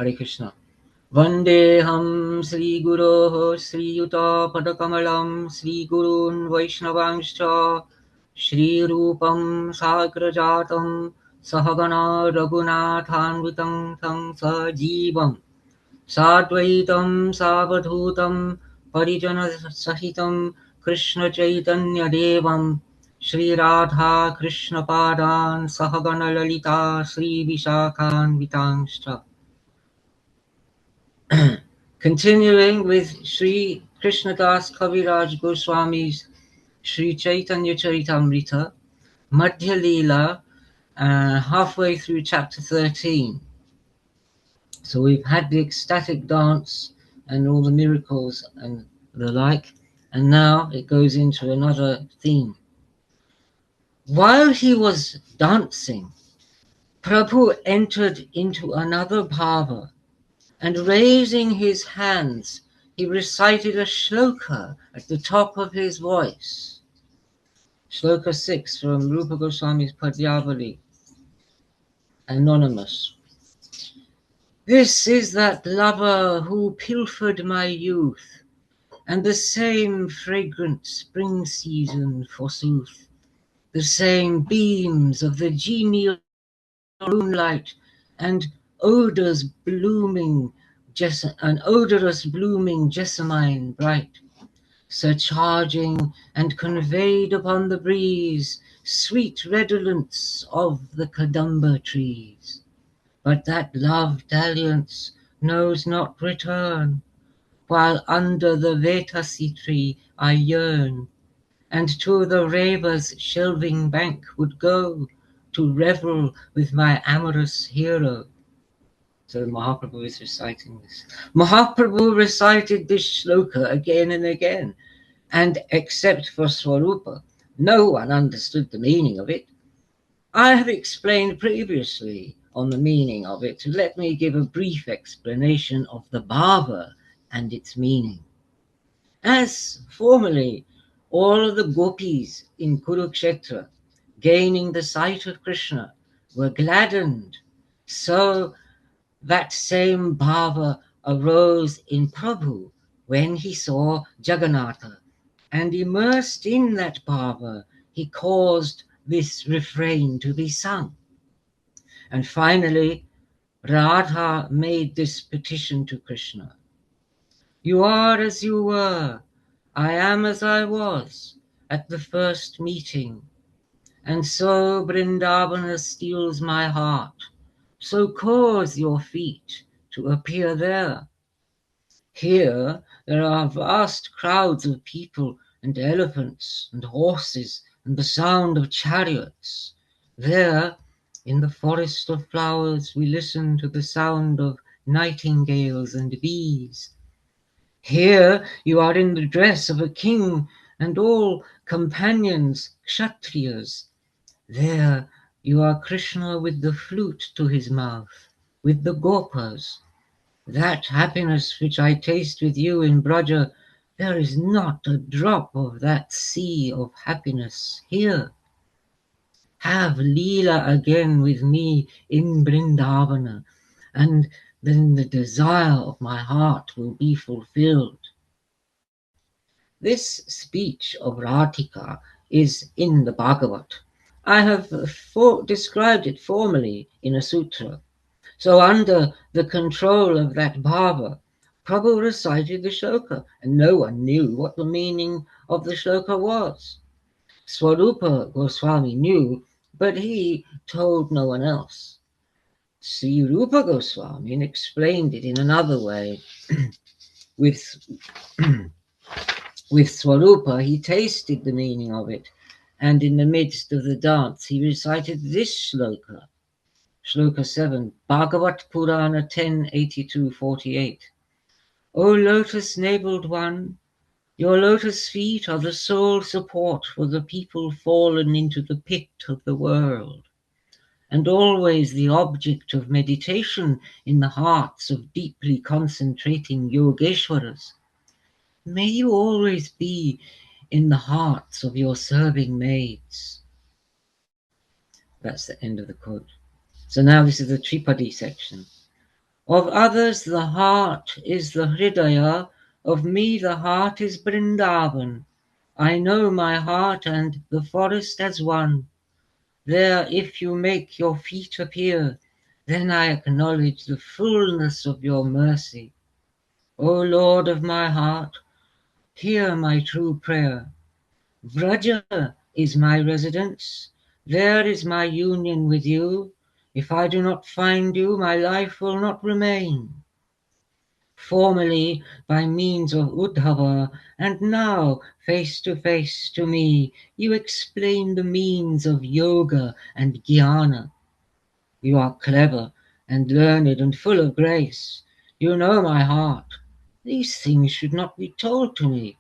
Hare Krishna. Vandeham Sri Guroho Sri Yuta Padakamalam Sri Gurun Vaishnavanscha Shri Rupam Sagrajatam Sahagana Raghunathanvitam Tam Sajivam Sadvaitam Savadhutam Parijana Sahitam Krishna Chaitanya Devam Shri Radha Krishna Padan Sahagana Lalita Sri Vishakhan Vitangscha. Continuing with Sri Krishnadas Kaviraj Goswami's Sri Chaitanya Charitamrta, Madhya Lila, halfway through chapter 13. So we've had the ecstatic dance and all the miracles and the like, and now it goes into another theme. While he was dancing, Prabhu entered into another bhava, and raising his hands, he recited a shloka at the top of his voice. Shloka 6 from Rupa Goswami's Padyavali, anonymous. This is that lover who pilfered my youth, and the same fragrant spring season forsooth, the same beams of the genial moonlight and odorous blooming jessamine bright, surcharging and conveyed upon the breeze sweet redolence of the kadamba trees. But that love dalliance knows not return, while under the Vetasi tree I yearn, and to the Reva's shelving bank would go to revel with my amorous hero. So Mahaprabhu is reciting this. Mahaprabhu recited this shloka again and again, and except for Swarupa, no one understood the meaning of it. I have explained previously on the meaning of it. Let me give a brief explanation of the bhava and its meaning. As formerly all of the gopis in Kurukshetra, gaining the sight of Krishna, were gladdened, so that same bhava arose in Prabhu when he saw Jagannatha, and immersed in that bhava, he caused this refrain to be sung. And finally, Radha made this petition to Krishna. You are as you were, I am as I was at the first meeting, and so Vrindavana steals my heart, so cause your feet to appear there. Here there are vast crowds of people and elephants and horses and the sound of chariots. There, in the forest of flowers, we listen to the sound of nightingales and bees. Here you are in the dress of a king and all companions, kshatriyas. There you are Krishna with the flute to his mouth, with the gopas. That happiness which I taste with you in Braja, there is not a drop of that sea of happiness here. Have Leela again with me in Vrindavana, and then the desire of my heart will be fulfilled. This speech of Radhika is in the Bhagavat. I have described it formally in a sutra. So under the control of that bhava, Prabhu recited the shloka, and no one knew what the meaning of the shloka was. Swarupa Goswami knew, but he told no one else. Sri Rupa Goswami explained it in another way. With Swarupa, he tasted the meaning of it, and in the midst of the dance, he recited this shloka. Shloka 7, Bhagavat Purana 10:82-48. O lotus-naveled one, your lotus feet are the sole support for the people fallen into the pit of the world, and always the object of meditation in the hearts of deeply concentrating Yogeshwaras. May you always be in the hearts of your serving maids. That's the end of the quote. So now this is the Tripadi section. Of others the heart is the Hridaya, of me the heart is Vrindavan. I know my heart and the forest as one. There if you make your feet appear, then I acknowledge the fullness of your mercy. O Lord of my heart, hear my true prayer. Vraja is my residence. There is my union with you. If I do not find you, my life will not remain. Formerly by means of Uddhava, and now face to me, you explain the means of yoga and jnana. You are clever and learned and full of grace. You know my heart. These things should not be told to me.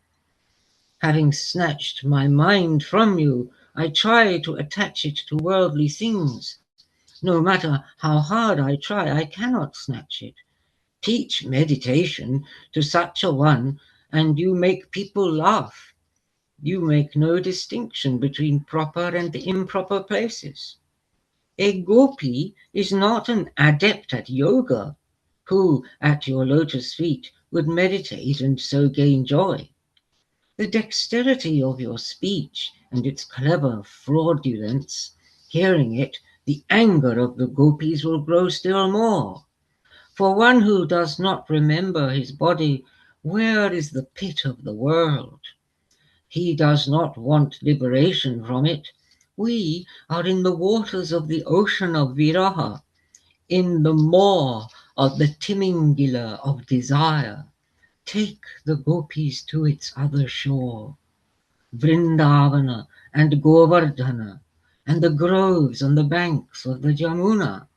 Having snatched my mind from you, I try to attach it to worldly things. No matter how hard I try, I cannot snatch it. Teach meditation to such a one, and you make people laugh. You make no distinction between proper and improper places. A gopi is not an adept at yoga, who at your lotus feet would meditate and so gain joy. The dexterity of your speech and its clever fraudulence, hearing it, the anger of the gopis will grow still more. For one who does not remember his body, where is the pit of the world? He does not want liberation from it. We are in the waters of the ocean of Viraha, in the maw of the Timingila of desire. Take the gopis to its other shore, Vrindavana and Govardhana, and the groves on the banks of the Jamuna.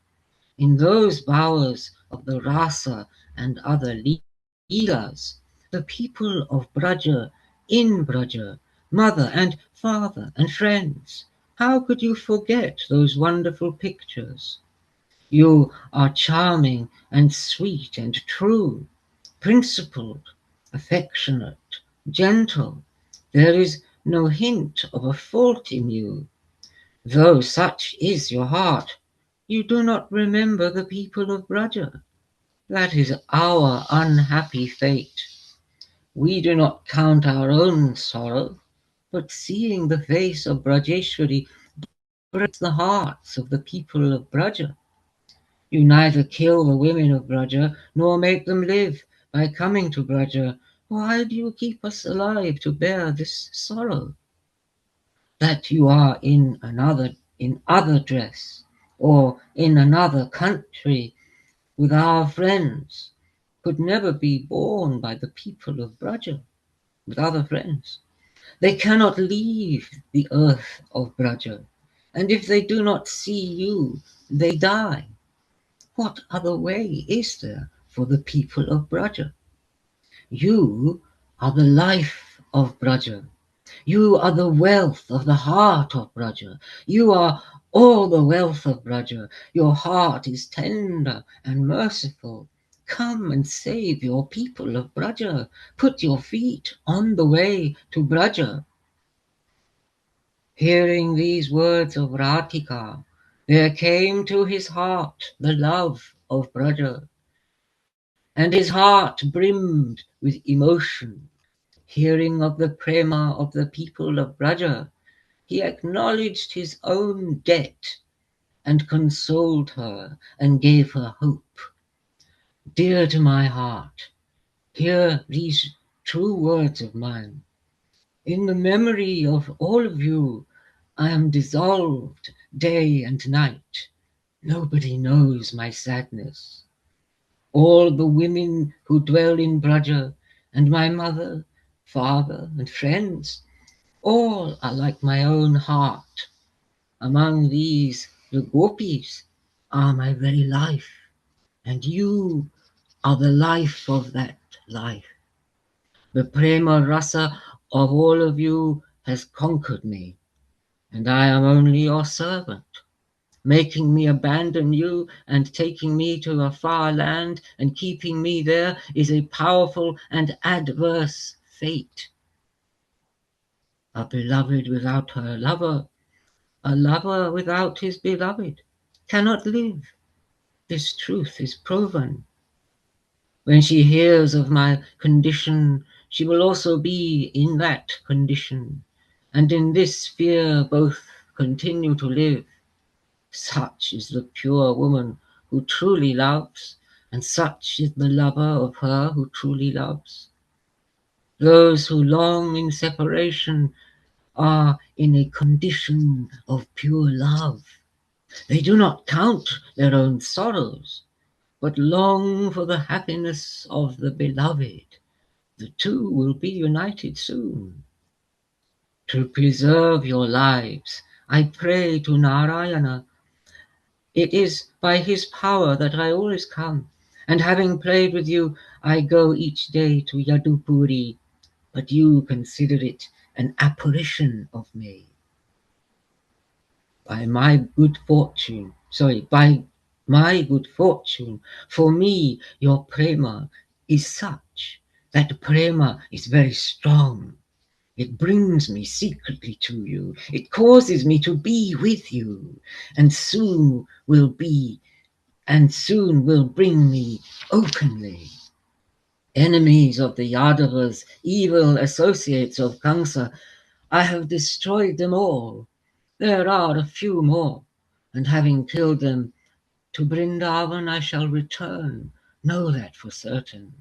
In those bowers of the Rasa and other Leelas, the people of Braja, in Braja, mother and father and friends, how could you forget those wonderful pictures? You are charming and sweet and true, principled, affectionate, gentle. There is no hint of a fault in you. Though such is your heart, you do not remember the people of Braja. That is our unhappy fate. We do not count our own sorrow, but seeing the face of Brajeshwari breaks the hearts of the people of Braja. You neither kill the women of Braja nor make them live by coming to Braja. Why do you keep us alive to bear this sorrow? That you are in other dress, or in another country with our friends, could never be borne by the people of Braja with other friends. They cannot leave the earth of Braja, and if they do not see you, they die. What other way is there for the people of Braja? You are the life of Braja. You are the wealth of the heart of Braja. You are all the wealth of Braja. Your heart is tender and merciful. Come and save your people of Braja. Put your feet on the way to Braja. Hearing these words of Ratika, there came to his heart the love of Braja, and his heart brimmed with emotion. Hearing of the prema of the people of Braja, he acknowledged his own debt and consoled her and gave her hope. Dear to my heart, hear these true words of mine. In the memory of all of you, I am dissolved day and night. Nobody knows my sadness. All the women who dwell in Braja, and my mother, father, and friends, all are like my own heart. Among these, the gopis are my very life, and you are the life of that life. The prema rasa of all of you has conquered me, and I am only your servant. Making me abandon you and taking me to a far land and keeping me there is a powerful and adverse fate. A beloved without her lover, a lover without his beloved, cannot live. This truth is proven. When she hears of my condition, she will also be in that condition, and in this fear both continue to live. Such is the pure woman who truly loves, and such is the lover of her who truly loves. Those who long in separation are in a condition of pure love. They do not count their own sorrows, but long for the happiness of the beloved. The two will be united soon. To preserve your lives, I pray to Narayana. It is by his power that I always come, and having played with you, I go each day to Yadupuri, but you consider it an apparition of me. By my good fortune, for me, your prema is such that prema is very strong. It brings me secretly to you. It causes me to be with you, and soon will bring me openly. Enemies of the Yadavas, evil associates of Kamsa, I have destroyed them all. There are a few more, and having killed them, to Brindavan I shall return. Know that for certain.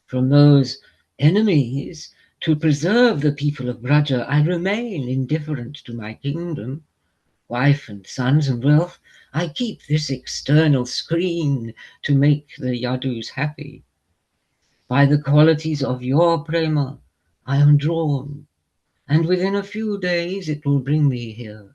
From those enemies, to preserve the people of Braja, I remain indifferent to my kingdom. Wife and sons and wealth, I keep this external screen to make the Yadus happy. By the qualities of your prema, I am drawn, and within a few days it will bring me here.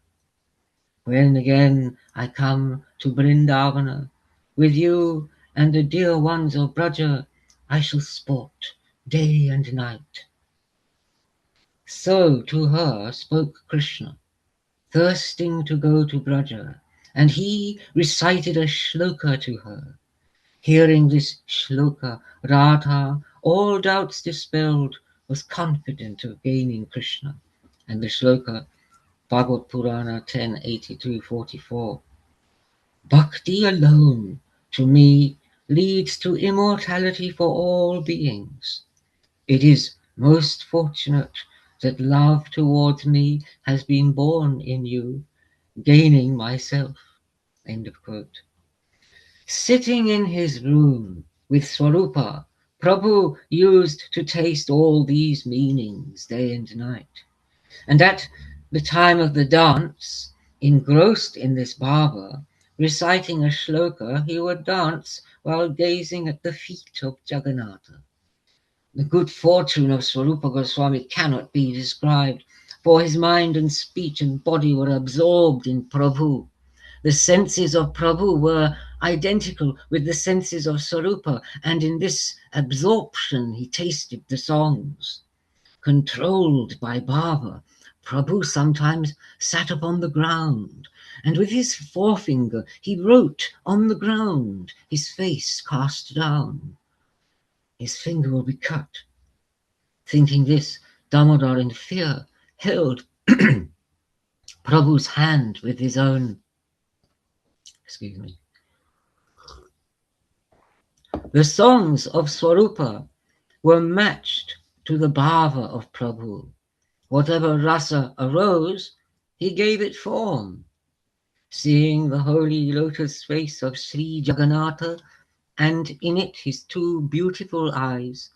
When again I come to Brindavana, with you and the dear ones of Braja, I shall sport day and night. So to her spoke Krishna, thirsting to go to Braja, and he recited a shloka to her. Hearing this shloka, Radha, all doubts dispelled, was confident of gaining Krishna. And the shloka, Bhagavad Purana 10:82-44. Bhakti alone, to me, leads to immortality for all beings. It is most fortunate that love towards me has been born in you, gaining myself. End of quote. Sitting in his room with Swarupa, Prabhu used to taste all these meanings day and night. And at the time of the dance, engrossed in this bhava, reciting a shloka, he would dance while gazing at the feet of Jagannatha. The good fortune of Swarupa Goswami cannot be described, for his mind and speech and body were absorbed in Prabhu. The senses of Prabhu were identical with the senses of Swarupa, and in this absorption he tasted the songs. Controlled by bhava, Prabhu sometimes sat upon the ground, and with his forefinger he wrote on the ground, his face cast down. His finger will be cut. Thinking this, Damodar in fear held Prabhu's hand with his own. The songs of Swarupa were matched to the bhava of Prabhu. Whatever rasa arose, he gave it form. Seeing the holy lotus face of Sri Jagannatha, and in it his two beautiful eyes,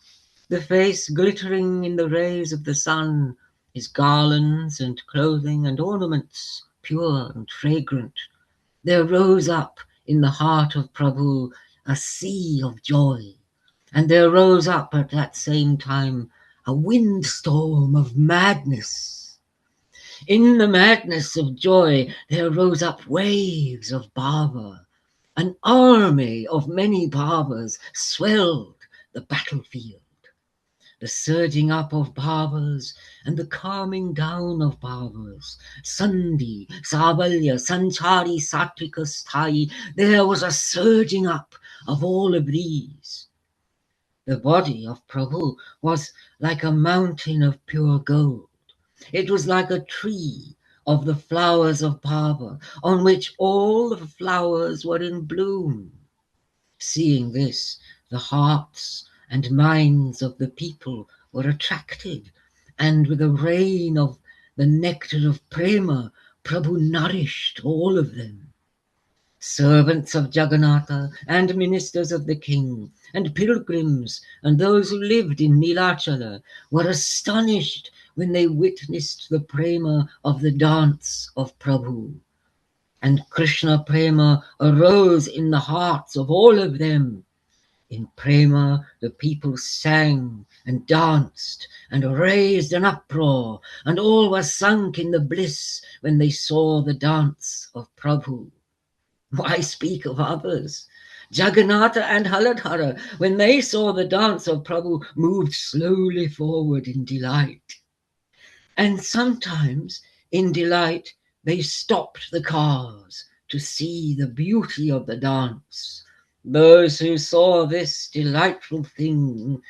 the face glittering in the rays of the sun, his garlands and clothing and ornaments pure and fragrant, there rose up in the heart of Prabhu a sea of joy, and there rose up at that same time a windstorm of madness. In the madness of joy there rose up waves of bhava. An army of many bhavas swelled the battlefield. The surging up of bhavas and the calming down of bhavas, Sandhi, Sabalya, Sanchari, Satvika, Sthai, there was a surging up of all of these. The body of Prabhu was like a mountain of pure gold. It was like a tree of the flowers of bhava, on which all the flowers were in bloom. Seeing this, the hearts and minds of the people were attracted, and with a rain of the nectar of prema, Prabhu nourished all of them. Servants of Jagannatha and ministers of the king and pilgrims and those who lived in Nilachala were astonished when they witnessed the prema of the dance of Prabhu. And Krishna prema arose in the hearts of all of them. In prema, the people sang and danced and raised an uproar, and all were sunk in the bliss when they saw the dance of Prabhu. Why speak of others? Jagannatha and Haladhara, when they saw the dance of Prabhu, moved slowly forward in delight. And sometimes, in delight, they stopped the cars to see the beauty of the dance. Those who saw this delightful thing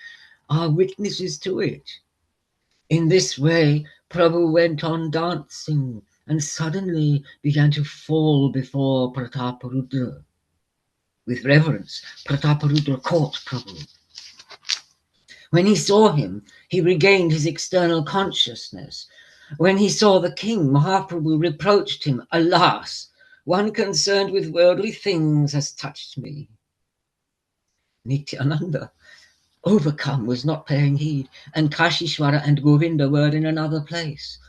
are witnesses to it. In this way, Prabhu went on dancing and suddenly began to fall before Prataparudra. With reverence, Prataparudra caught Prabhu. When he saw him, he regained his external consciousness. When he saw the king, Mahaprabhu reproached him, "Alas, one concerned with worldly things has touched me." Nityananda, overcome, was not paying heed, and Kashishwara and Govinda were in another place.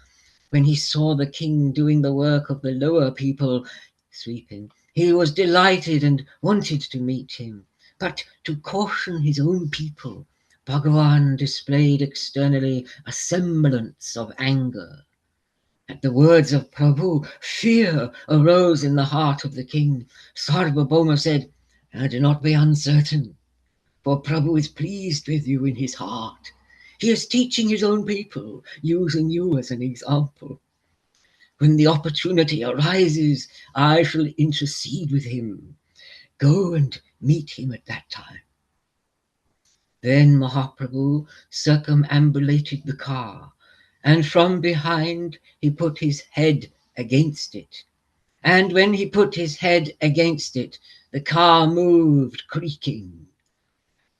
When he saw the king doing the work of the lower people, sweeping, he was delighted and wanted to meet him. But to caution his own people, Bhagavan displayed externally a semblance of anger. At the words of Prabhu, fear arose in the heart of the king. Sarvabhauma said, "Do not be uncertain, for Prabhu is pleased with you in his heart. He is teaching his own people, using you as an example. When the opportunity arises, I shall intercede with him. Go and meet him at that time." Then Mahaprabhu circumambulated the car, and from behind he put his head against it. And when he put his head against it, the car moved, creaking.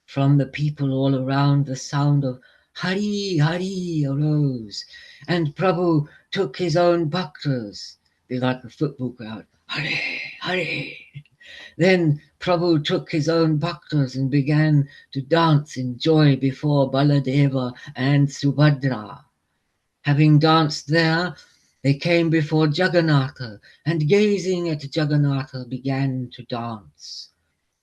From the people all around, the sound of Hari Hari arose, and Prabhu took his own bhaktas. They like a football crowd. Hari Hari. Then Prabhu took his own bhaktas and began to dance in joy before Baladeva and Subhadra. Having danced there, they came before Jagannatha, and gazing at Jagannatha began to dance.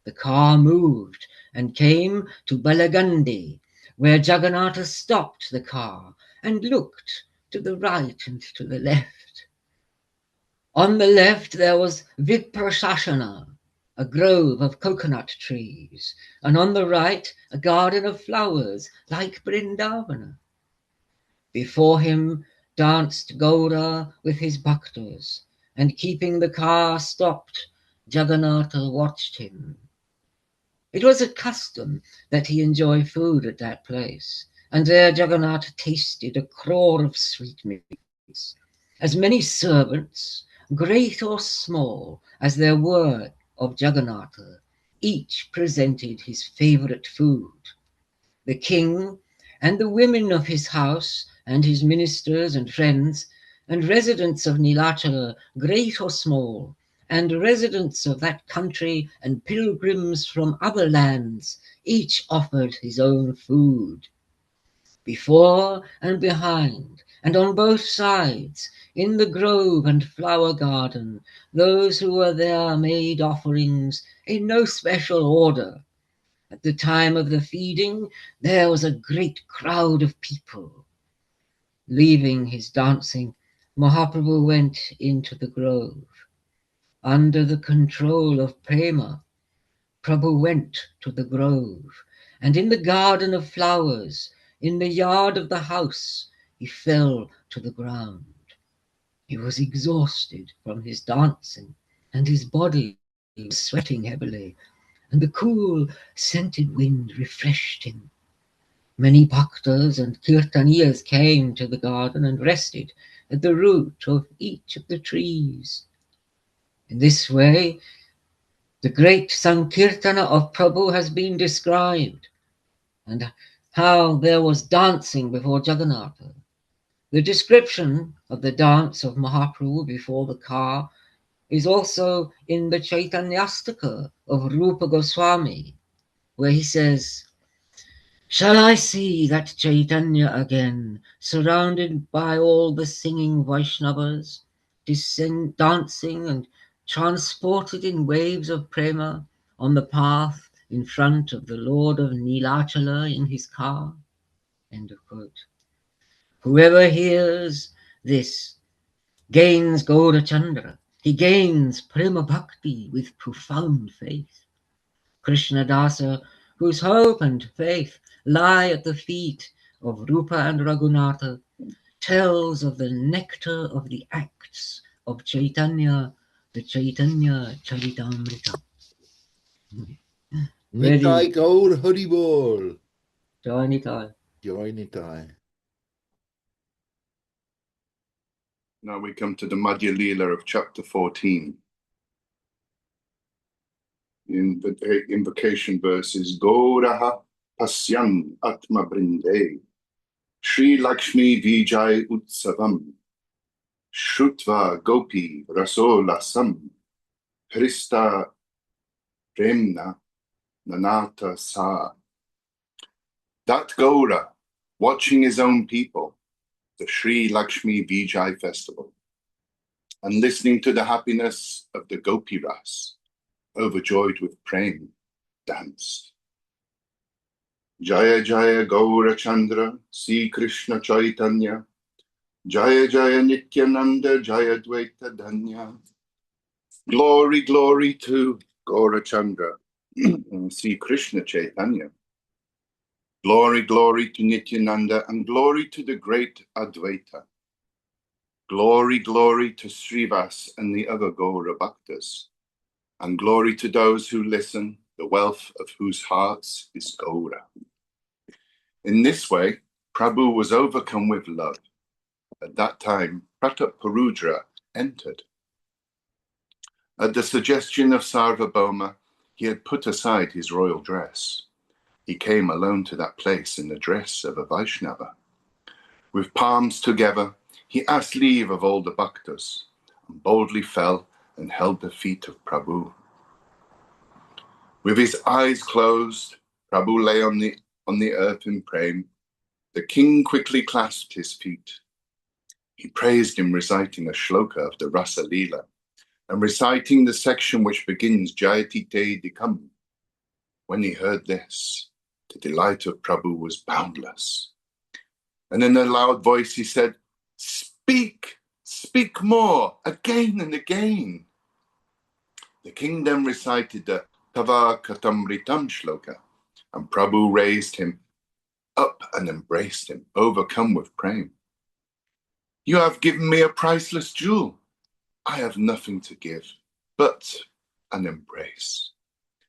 The car moved and came to Balagandi, where Jagannatha stopped the car and looked to the right and to the left. On the left there was Viprasashana, a grove of coconut trees, and on the right a garden of flowers like Brindavana. Before him danced Gaura with his bhaktas, and keeping the car stopped, Jagannatha watched him. It was a custom that he enjoy food at that place, and there Jagannatha tasted a crore of sweetmeats. As many servants, great or small, as there were of Jagannatha, each presented his favorite food. The king and the women of his house and his ministers and friends and residents of Nilachala, great or small, and residents of that country and pilgrims from other lands, each offered his own food. Before and behind, and on both sides, in the grove and flower garden, those who were there made offerings in no special order. At the time of the feeding, there was a great crowd of people. Leaving his dancing, Mahaprabhu went into the grove. Under the control of Prema, Prabhu went to the grove, and in the garden of flowers, in the yard of the house, he fell to the ground. He was exhausted from his dancing, and his body was sweating heavily, and the cool, scented wind refreshed him. Many bhaktas and kirtaniyas came to the garden and rested at the root of each of the trees. In this way, The great Sankirtana of Prabhu has been described, and how there was dancing before Jagannatha. The description of the dance of Mahaprabhu before the car is also in the Chaitanyastaka of Rupa Goswami, where he says, "Shall I see that Chaitanya again, surrounded by all the singing Vaishnavas, dancing and transported in waves of prema on the path in front of the Lord of Nilachala in his car?" End of quote. Whoever hears this gains Gaurachandra. He gains Prema Bhakti with profound faith. Krishna Dasa, whose hope and faith lie at the feet of Rupa and Raghunatha, tells of the nectar of the acts of Chaitanya, the Chaitanya Charitamrita. Nitai Gaur Hari Bol. Jai Nitai. Jai Nitai. Now we come to the Madhya Lila of chapter 14. The invocation verse is Gauraha Pasyan Atma Brinde Sri Lakshmi Vijay Utsavam Shrutva Gopi Rasolasam Krista Premna Nanata Sa. That Gaura, watching his own people, the Sri Lakshmi Vijay festival, and listening to the happiness of the Gopi Ras, overjoyed with prem, danced. Jaya Jaya Gaura Chandra, Sri Krishna Chaitanya, Jaya Jaya Nityananda, Jaya Dvaita Dhanya. Glory, glory to Gaura Chandra, Sri Krishna Chaitanya. Glory, glory to Nityananda, and glory to the great Advaita. Glory, glory to Srivas and the other Gaura Bhaktas. And glory to those who listen, the wealth of whose hearts is Gaura. In this way, Prabhu was overcome with love. At that time, Pratap Parudra entered. At the suggestion of Sarvabhauma, he had put aside his royal dress. He came alone to that place in the dress of a Vaishnava. With palms together, he asked leave of all the bhaktas, and boldly fell and held the feet of Prabhu. With his eyes closed, Prabhu lay on the earth in prem. The king quickly clasped his feet. He praised him, reciting a shloka of the Rasa Lila, and reciting the section which begins Jayati Te Dikam. When he heard this, the delight of Prabhu was boundless. And in a loud voice he said, "Speak, speak more, again and again." The king then recited the Tava Katamritam shloka, and Prabhu raised him up and embraced him, overcome with prem. "You have given me a priceless jewel. I have nothing to give but an embrace."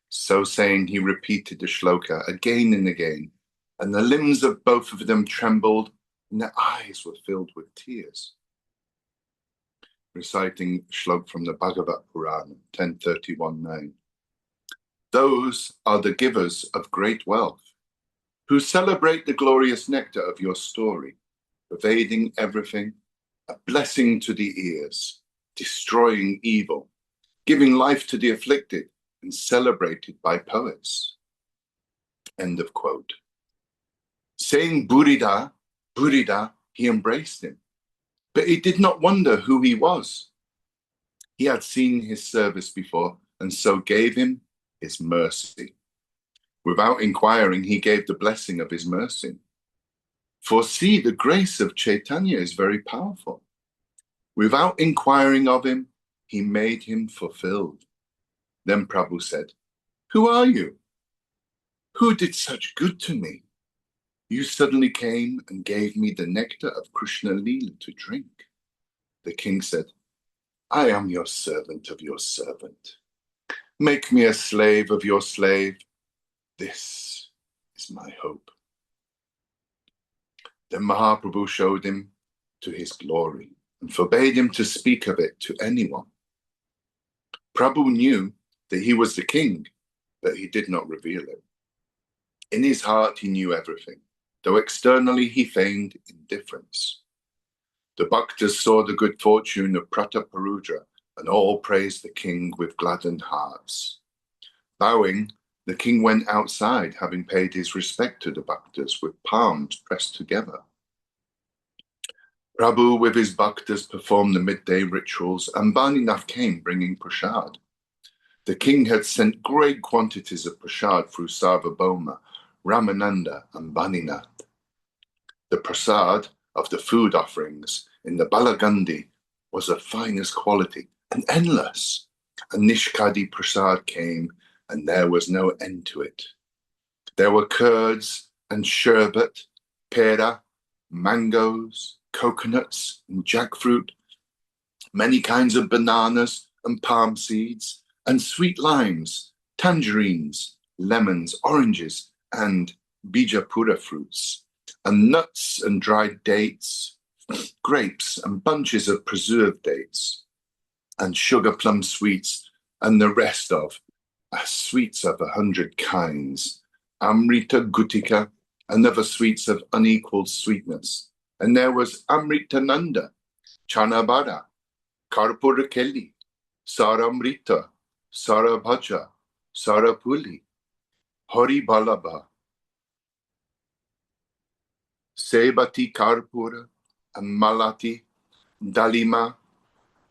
So saying, he repeated the shloka again and again, and the limbs of both of them trembled, and their eyes were filled with tears. Reciting shlok from the Bhagavat Purana, 10:31-9. Those are the givers of great wealth, who celebrate the glorious nectar of your story, pervading everything, a blessing to the ears, destroying evil, giving life to the afflicted, and celebrated by poets. End of quote. Saying Burida, Burida, he embraced him, but he did not wonder who he was. He had seen his service before, and so gave him his mercy. Without inquiring, he gave the blessing of his mercy. For see, the grace of Chaitanya is very powerful. Without inquiring of him, he made him fulfilled. Then Prabhu said, "Who are you? Who did such good to me? You suddenly came and gave me the nectar of Krishna Lila to drink." The king said, "I am your servant of your servant. Make me a slave of your slave. This is my hope." Then Mahaprabhu showed him to his glory and forbade him to speak of it to anyone. Prabhu knew that he was the king, but he did not reveal it. In his heart he knew everything, though externally he feigned indifference. The Bhaktas saw the good fortune of Prataparudra, and all praised the king with gladdened hearts. Bowing, the king went outside, having paid his respect to the Bhaktas with palms pressed together. Prabhu with his Bhaktas performed the midday rituals, and Bhaninath came bringing prasad. The king had sent great quantities of prasad through Sarvabhauma, Ramananda, and Bhaninath. The prasad of the food offerings in the Balagandi was of finest quality and endless. A Nishkadi prasad came, and there was no end to it. There were curds and sherbet, pera, mangoes, coconuts, and jackfruit, many kinds of bananas and palm seeds, and sweet limes, tangerines, lemons, oranges, and bijapura fruits, and nuts and dried dates, grapes and bunches of preserved dates, and sugar plum sweets, and the rest of sweets of 100 kinds, Amrita Gutika, and other sweets of unequaled sweetness. And there was Amritananda, Chanabara, Karpurakeli, Saramrita, Sarabhaja, Sarapuli, Hari Balaba, Sebati Karpura, and Malati, Dalima,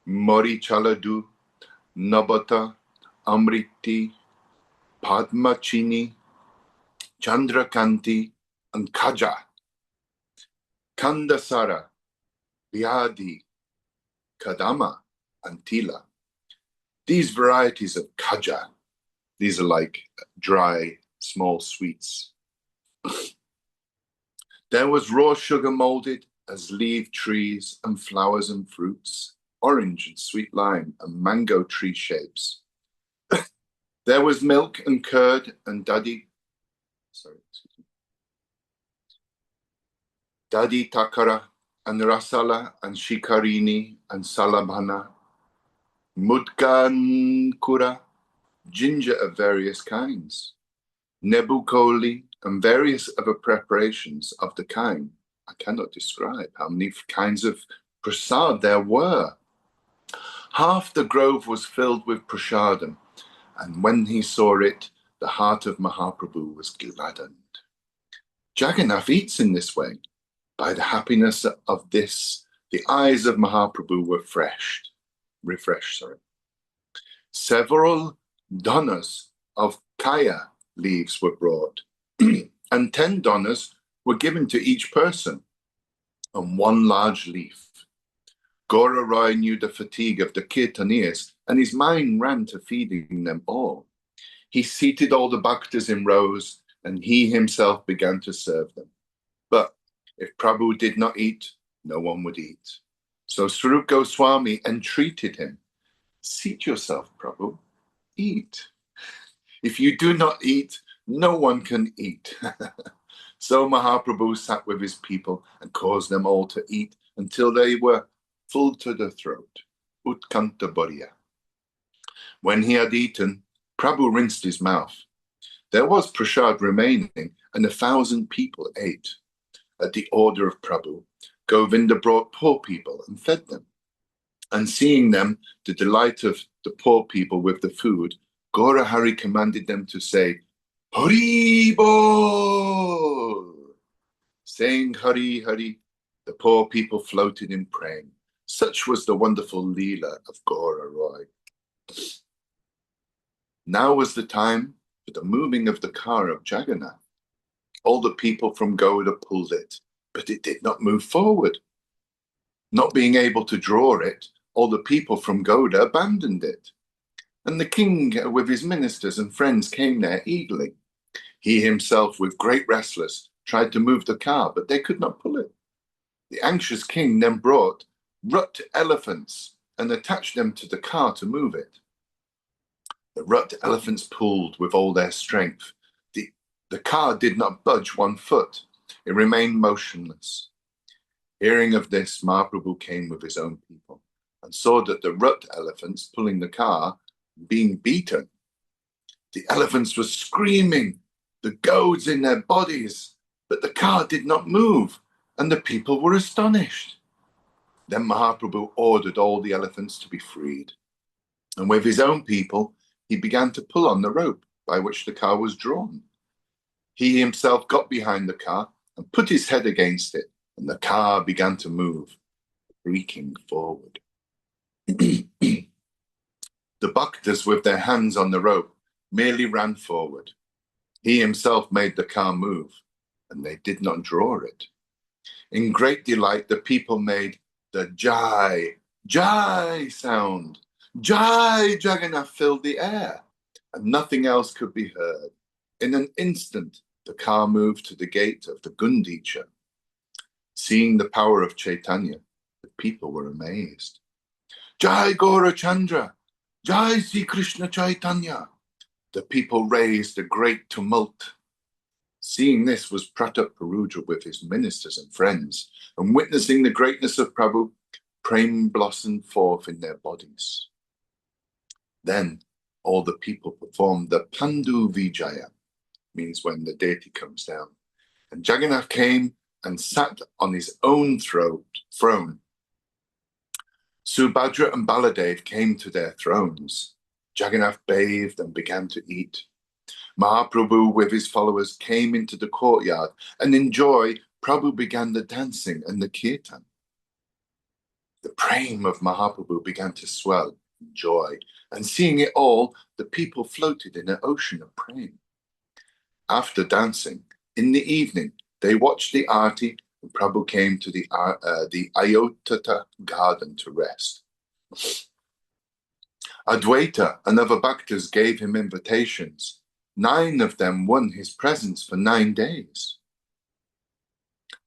Mori Chaladu, Nabata, Amriti, Padmachini, Chandrakanti, and Kaja, Kandasara, Vyadi, Kadama, and Tila. These varieties of Kaja, these are like dry, small sweets. There was raw sugar molded as leaf trees and flowers and fruits, orange and sweet lime and mango tree shapes. There was milk and curd and dadi takara and rasala and shikarini and salabhana, mudgankura, ginger of various kinds, nebukoli, and various other preparations of the kind. I cannot describe how many kinds of prasad there were. Half the grove was filled with prasadam, and when he saw it, the heart of Mahaprabhu was gladdened. Jagannath eats in this way. By the happiness of this, the eyes of Mahaprabhu were refreshed. Several donnas of kaya leaves were brought, and 10 donnas were given to each person, and 1 large leaf. Gora Roy knew the fatigue of the kirtanias, and his mind ran to feeding them all. He seated all the bhaktas in rows, and he himself began to serve them. But if Prabhu did not eat, no one would eat. So Swarup Goswami entreated him, "Seat yourself, Prabhu, eat. If you do not eat, no one can eat." So Mahaprabhu sat with his people and caused them all to eat until they were full to the throat. Utkanta Boriya. When he had eaten, Prabhu rinsed his mouth. There was prasad remaining, and 1,000 people ate. At the order of Prabhu, Govinda brought poor people and fed them. And seeing them, the delight of the poor people with the food, Gora Hari commanded them to say, "Hari Bol!" Saying Hari Hari, the poor people floated in praying. Such was the wonderful Leela of Gora Roy. Now was the time for the moving of the car of Jagannath. All the people from Gouda pulled it, but it did not move forward. Not being able to draw it, all the people from Gouda abandoned it. And the king with his ministers and friends came there eagerly. He himself, with great restlessness, tried to move the car, but they could not pull it. The anxious king then brought rut elephants and attached them to the car to move it. The rut elephants pulled with all their strength. The car did not budge 1 foot. It remained motionless. Hearing of this, Mahaprabhu came with his own people and saw that the rut elephants pulling the car being beaten The elephants were screaming, the goads in their bodies, but the car did not move, and the people were astonished. Then Mahaprabhu ordered all the elephants to be freed, and with his own people, he began to pull on the rope by which the car was drawn. He himself got behind the car and put his head against it, and the car began to move, creaking forward. The bhaktas, with their hands on the rope, merely ran forward. He himself made the car move, and they did not draw it. In great delight, the people made the Jai, Jai sound. Jai Jagannath filled the air, and nothing else could be heard. In an instant, the car moved to the gate of the Gundicha. Seeing the power of Chaitanya, the people were amazed. Jai Gaura Chandra, Jai Sri Krishna Chaitanya. The people raised a great tumult. Seeing this was Pratap Paruja with his ministers and friends, and witnessing the greatness of Prabhu, prema blossomed forth in their bodies. Then all the people performed the Pandu Vijaya, means when the deity comes down. And Jagannath came and sat on his own throne. Subhadra and Baladev came to their thrones. Jagannath bathed and began to eat. Mahaprabhu with his followers came into the courtyard, and in joy, Prabhu began the dancing and the kirtan. The prema of Mahaprabhu began to swell in joy, and seeing it all, the people floated in an ocean of prema. After dancing, in the evening, they watched the arti, and Prabhu came to the Ayodhya garden to rest. Advaita and other bhaktas gave him invitations. 9 of them won his presence for 9 days.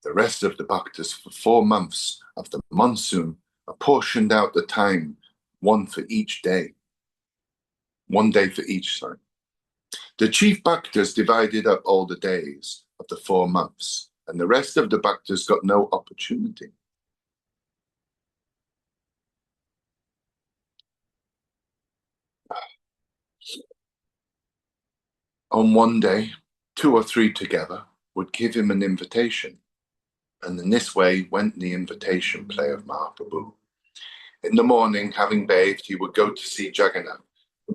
The rest of the bhaktas for 4 months of the monsoon apportioned out the time, 1 for each day. 1 day for each, sorry. The chief bhaktas divided up all the days of the 4 months, and the rest of the bhaktas got no opportunity. On one day, 2 or 3 together would give him an invitation, and in this way went the invitation play of Mahaprabhu. In the morning, having bathed, he would go to see Jagannath.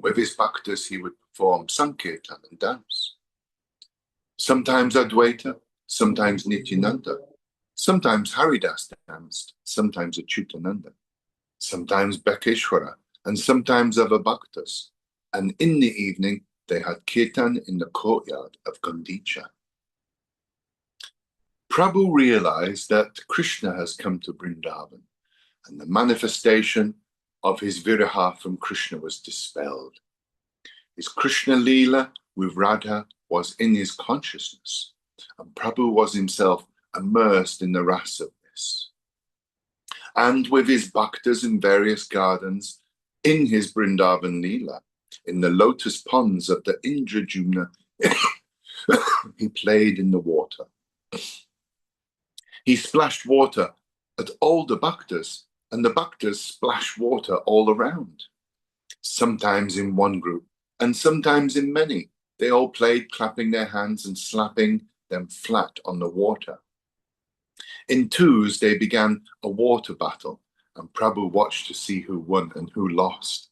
With his bhaktas, he would perform Sankirtan and dance. Sometimes Advaita, sometimes Nityananda, sometimes Haridas danced, sometimes Achyutananda, sometimes Bekeshwara, and sometimes other bhaktas. And in the evening, they had kirtan in the courtyard of Gundicha. Prabhu realized that Krishna has come to Vrindavan, and the manifestation of his viraha from Krishna was dispelled. His Krishna Lila with Radha was in his consciousness, and Prabhu was himself immersed in the rasa of this. And with his bhaktas in various gardens, in his Vrindavan Lila, in the lotus ponds of the Indrajumna, he played in the water. He splashed water at all the bhaktas, and the bhaktas splashed water all around. Sometimes in one group, and sometimes in many. They all played, clapping their hands and slapping them flat on the water. In twos, they began a water battle, and Prabhu watched to see who won and who lost.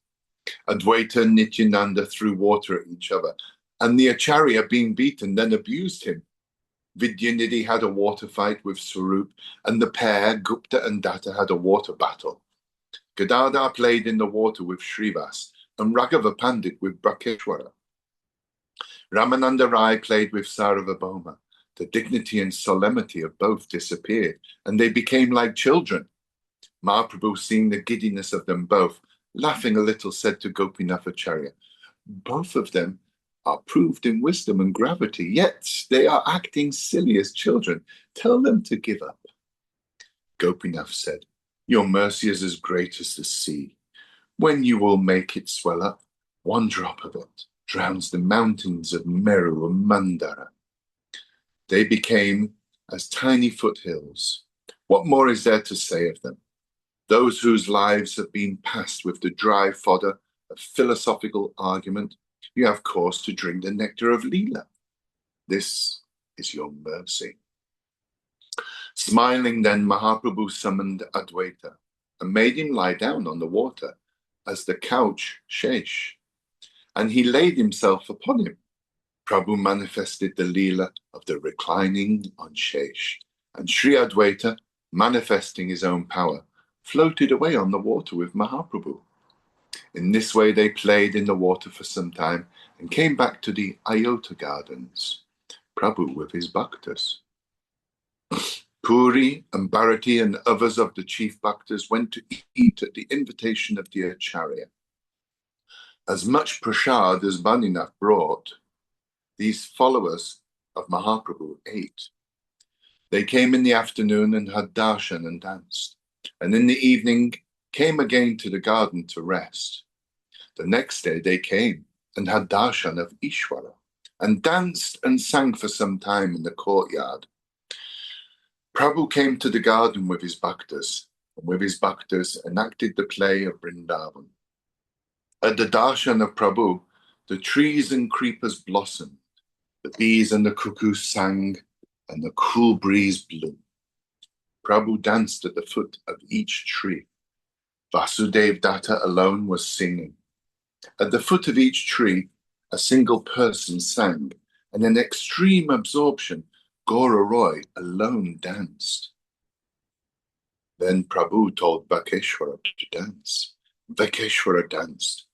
Advaita and Nityananda threw water at each other, and the Acharya, being beaten, then abused him. Vidyanidhi had a water fight with Swarup, and the pair, Gupta and Datta, had a water battle. Gadadhar played in the water with Srivas, and Raghava Pandit with Brakeshwara. Ramananda Rai played with Sarvabhauma. The dignity and solemnity of both disappeared, and they became like children. Mahaprabhu, seeing the giddiness of them both, laughing a little, said to Gopinath Acharya, "Both of them are proved in wisdom and gravity, yet they are acting silly as children. Tell them to give up." Gopinath said, "Your mercy is as great as the sea. When you will make it swell up, 1 drop of it drowns the mountains of Meru and Mandara." They became as tiny foothills. What more is there to say of them? Those whose lives have been passed with the dry fodder of philosophical argument, You have cause to drink the nectar of Lila. This is your mercy. Smiling then, Mahaprabhu summoned Advaita and made him lie down on the water as the couch Shesh, and he laid himself upon him. Prabhu manifested the Leela of the reclining on Shesh, and Sri Advaita, manifesting his own power, floated away on the water with Mahaprabhu. In this way they played in the water for some time and came back to the Ayodhya gardens, Prabhu with his bhaktas. Puri and Bharati and others of the chief bhaktas went to eat at the invitation of the Acharya. As much prasad as Bhaninath brought, these followers of Mahaprabhu ate. They came in the afternoon and had darshan and danced, and in the evening came again to the garden to rest. The next day they came and had darshan of Ishwara, and danced and sang for some time in the courtyard. Prabhu came to the garden with his bhaktas, and with his bhaktas enacted the play of Vrindavan. At the darshan of Prabhu, the trees and creepers blossomed, the bees and the cuckoos sang, and the cool breeze blew. Prabhu danced at the foot of each tree. Vasudev Datta alone was singing. At the foot of each tree, a single person sang, and in extreme absorption, Gora Roy alone danced. Then Prabhu told Vakeshwara to dance. Vakeshwara danced,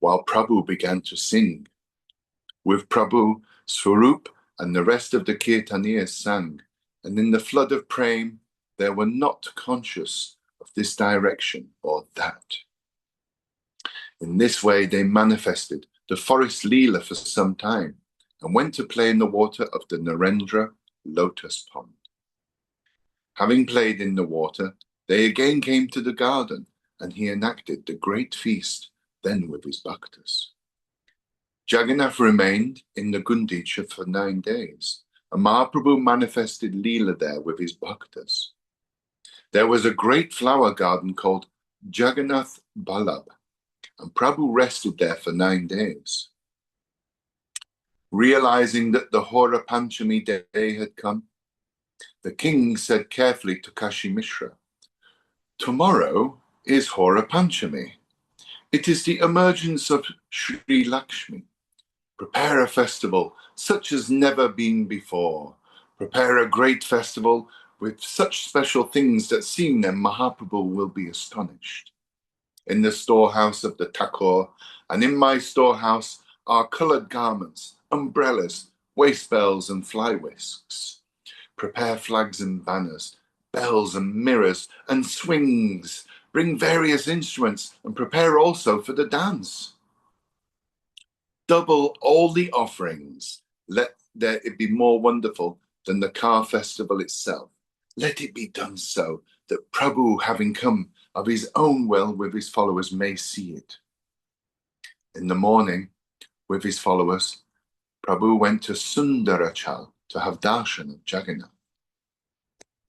while Prabhu began to sing. With Prabhu, Swarup and the rest of the Kirtaniyas sang, and in the flood of prem, they were not conscious of this direction or that. In this way, they manifested the forest Leela for some time and went to play in the water of the Narendra lotus pond. Having played in the water, they again came to the garden, and he enacted the great feast, then with his bhaktas. Jagannath remained in the Gundicha for 9 days, and Mahaprabhu manifested Leela there with his bhaktas. There was a great flower garden called Jagannath Balab, and Prabhu rested there for 9 days. Realizing that the Hora Panchami day had come, the king said carefully to Kashi Mishra, "Tomorrow is Hora Panchami. It is the emergence of Sri Lakshmi. Prepare a festival such as never been before. Prepare a great festival with such special things that seeing them Mahaprabhu will be astonished. In the storehouse of the Thakur and in my storehouse are coloured garments, umbrellas, waist bells and fly whisks. Prepare flags and banners, bells and mirrors and swings. Bring various instruments and prepare also for the dance. Double all the offerings. Let it be more wonderful than the car festival itself. Let it be done so that Prabhu, having come of his own will with his followers, may see it." In the morning, with his followers, Prabhu went to Sundarachal to have darshan of Jagannath.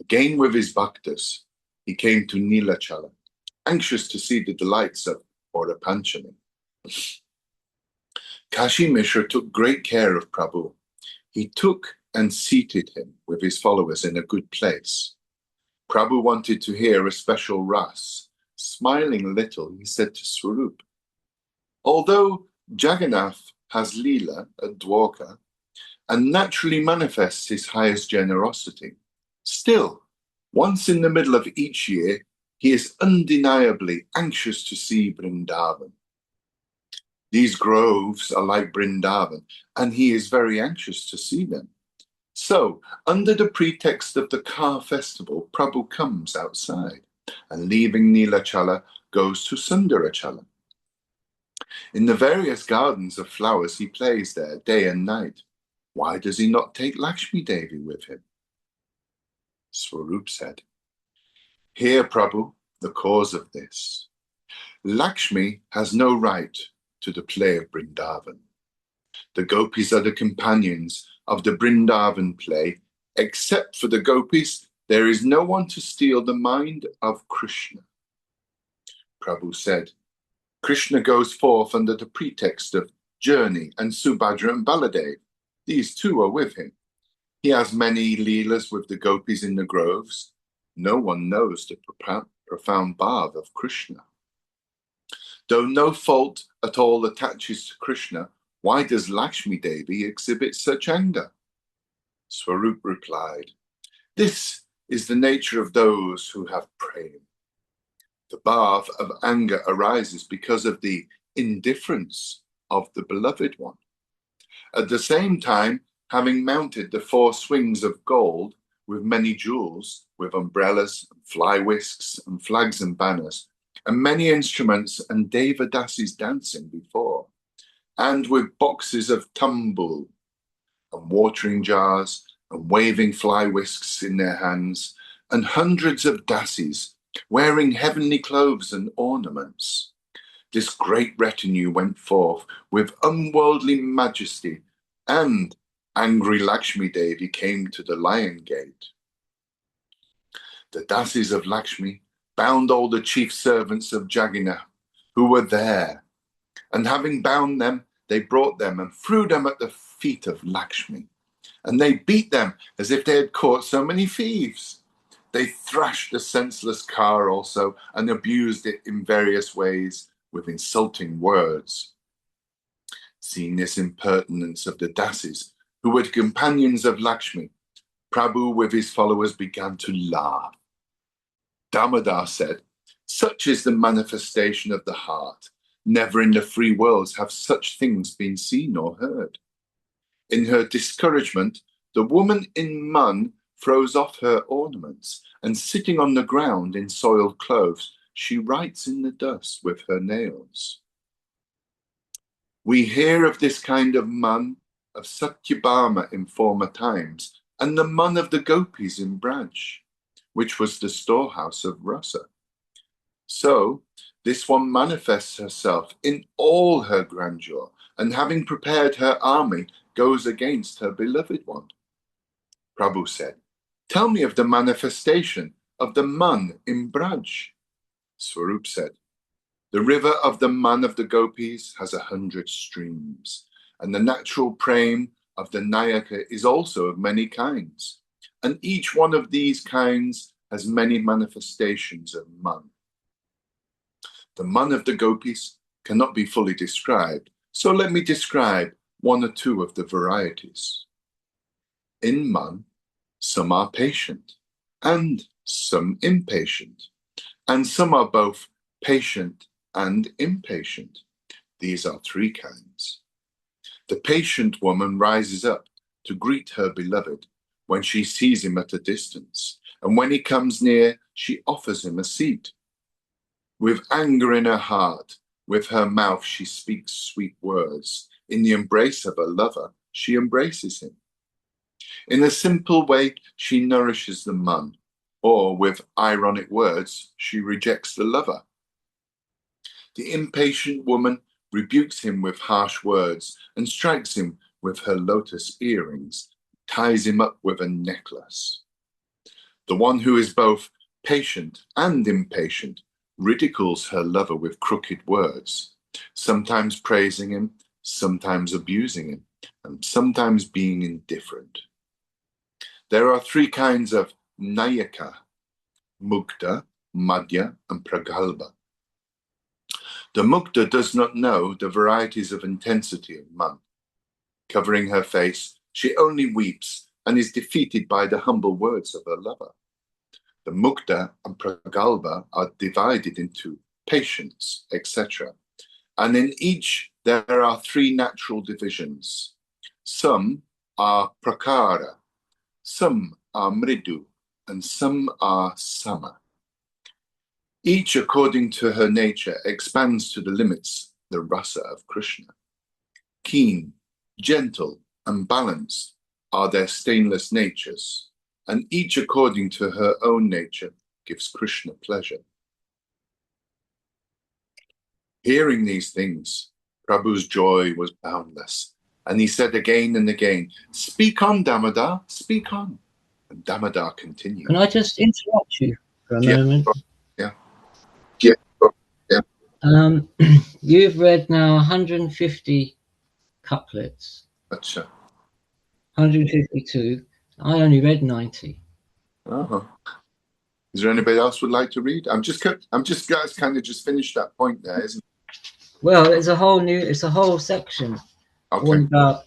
Again with his bhaktas, he came to Nilachala, anxious to see the delights of Hora Panchami. Kashi Mishra took great care of Prabhu. He took and seated him with his followers in a good place. Prabhu wanted to hear a special ras. Smiling a little, he said to Swarup, "Although Jagannath has Leela at Dwarka and naturally manifests his highest generosity, still, once in the middle of each year, he is undeniably anxious to see Vrindavan. These groves are like Vrindavan, and he is very anxious to see them. So, under the pretext of the car festival, Prabhu comes outside, and leaving Nilachala, goes to Sundarachala. In the various gardens of flowers, he plays there day and night. Why does he not take Lakshmi Devi with him?" Swarup said, "Hear, Prabhu, the cause of this. Lakshmi has no right to the play of Vrindavan. The gopis are the companions of the Vrindavan play. Except for the gopis, there is no one to steal the mind of Krishna." Prabhu said, "Krishna goes forth under the pretext of Journey, and Subhadra and Baladev. These two are with him. He has many leelas with the gopis in the groves. No one knows the profound bhav of Krishna. Though no fault at all attaches to Krishna, why does Lakshmi Devi exhibit such anger? Swarup replied, this is the nature of those who have prem. The bhav of anger arises because of the indifference of the beloved one. At the same time, having mounted the 4 swings of gold with many jewels, with umbrellas, and fly whisks, and flags and banners, and many instruments and devadasis dancing before, and with boxes of tumbul, and watering jars, and waving fly whisks in their hands, and hundreds of dasis, wearing heavenly clothes and ornaments. This great retinue went forth with unworldly majesty, and angry Lakshmi Devi came to the lion gate. The dasis of Lakshmi bound all the chief servants of Jagannath who were there, and having bound them, they brought them and threw them at the feet of Lakshmi, and they beat them as if they had caught so many thieves. They thrashed the senseless car also, and abused it in various ways with insulting words. Seeing this impertinence of the dasis, who were companions of Lakshmi, Prabhu with his followers began to laugh. Damodar said, such is the manifestation of the heart. Never in the 3 worlds have such things been seen or heard. In her discouragement, the woman in Mun throws off her ornaments, and sitting on the ground in soiled clothes, she writes in the dust with her nails. We hear of this kind of Mun of Satyabhama in former times, and the Mun of the gopis in Braj, which was the storehouse of rasa. So this one manifests herself in all her grandeur, and having prepared her army, goes against her beloved one. Prabhu said, tell me of the manifestation of the Mun in Braj. Swarup said, the river of the Mun of the gopis has 100 streams, and the natural prem of the Nayaka is also of many kinds, and each one of these kinds has many manifestations of Mun. The Mun of the gopis cannot be fully described, so let me describe 1 or 2 of the varieties. In Mun, some are patient, and some impatient, and some are both patient and impatient. These are 3 kinds. The patient woman rises up to greet her beloved when she sees him at a distance, and when he comes near, she offers him a seat. With anger in her heart, with her mouth she speaks sweet words. In the embrace of a lover, she embraces him. In a simple way, she nourishes the Mun, or with ironic words, she rejects the lover. The impatient woman rebukes him with harsh words and strikes him with her lotus earrings, ties him up with a necklace. The one who is both patient and impatient ridicules her lover with crooked words, sometimes praising him, sometimes abusing him, and sometimes being indifferent. There are 3 kinds of Nayaka, Mukta, Madhya, and Pragalbha. The Mukta does not know the varieties of intensity of Mun. Covering her face, she only weeps and is defeated by the humble words of her lover. The Mukta and Pragalbha are divided into patience, etc. And in each there are 3 natural divisions. Some are prakara, some are mridu, and some are sama. Each, according to her nature, expands to the limits, the rasa of Krishna. Keen, gentle, and balanced are their stainless natures, and each, according to her own nature, gives Krishna pleasure. Hearing these things, Prabhu's joy was boundless, and he said again and again, "Speak on, Damodar, speak on." And Damodar continued. Can I just interrupt you for a moment? Yeah. Yeah. Yeah. You've read now 150 couplets. Acha. 152. I only read 90. Uh-huh. Is there anybody else would like to read? I'm just guys kind of just finished that point there, isn't it? Well, it's a whole section all Okay. about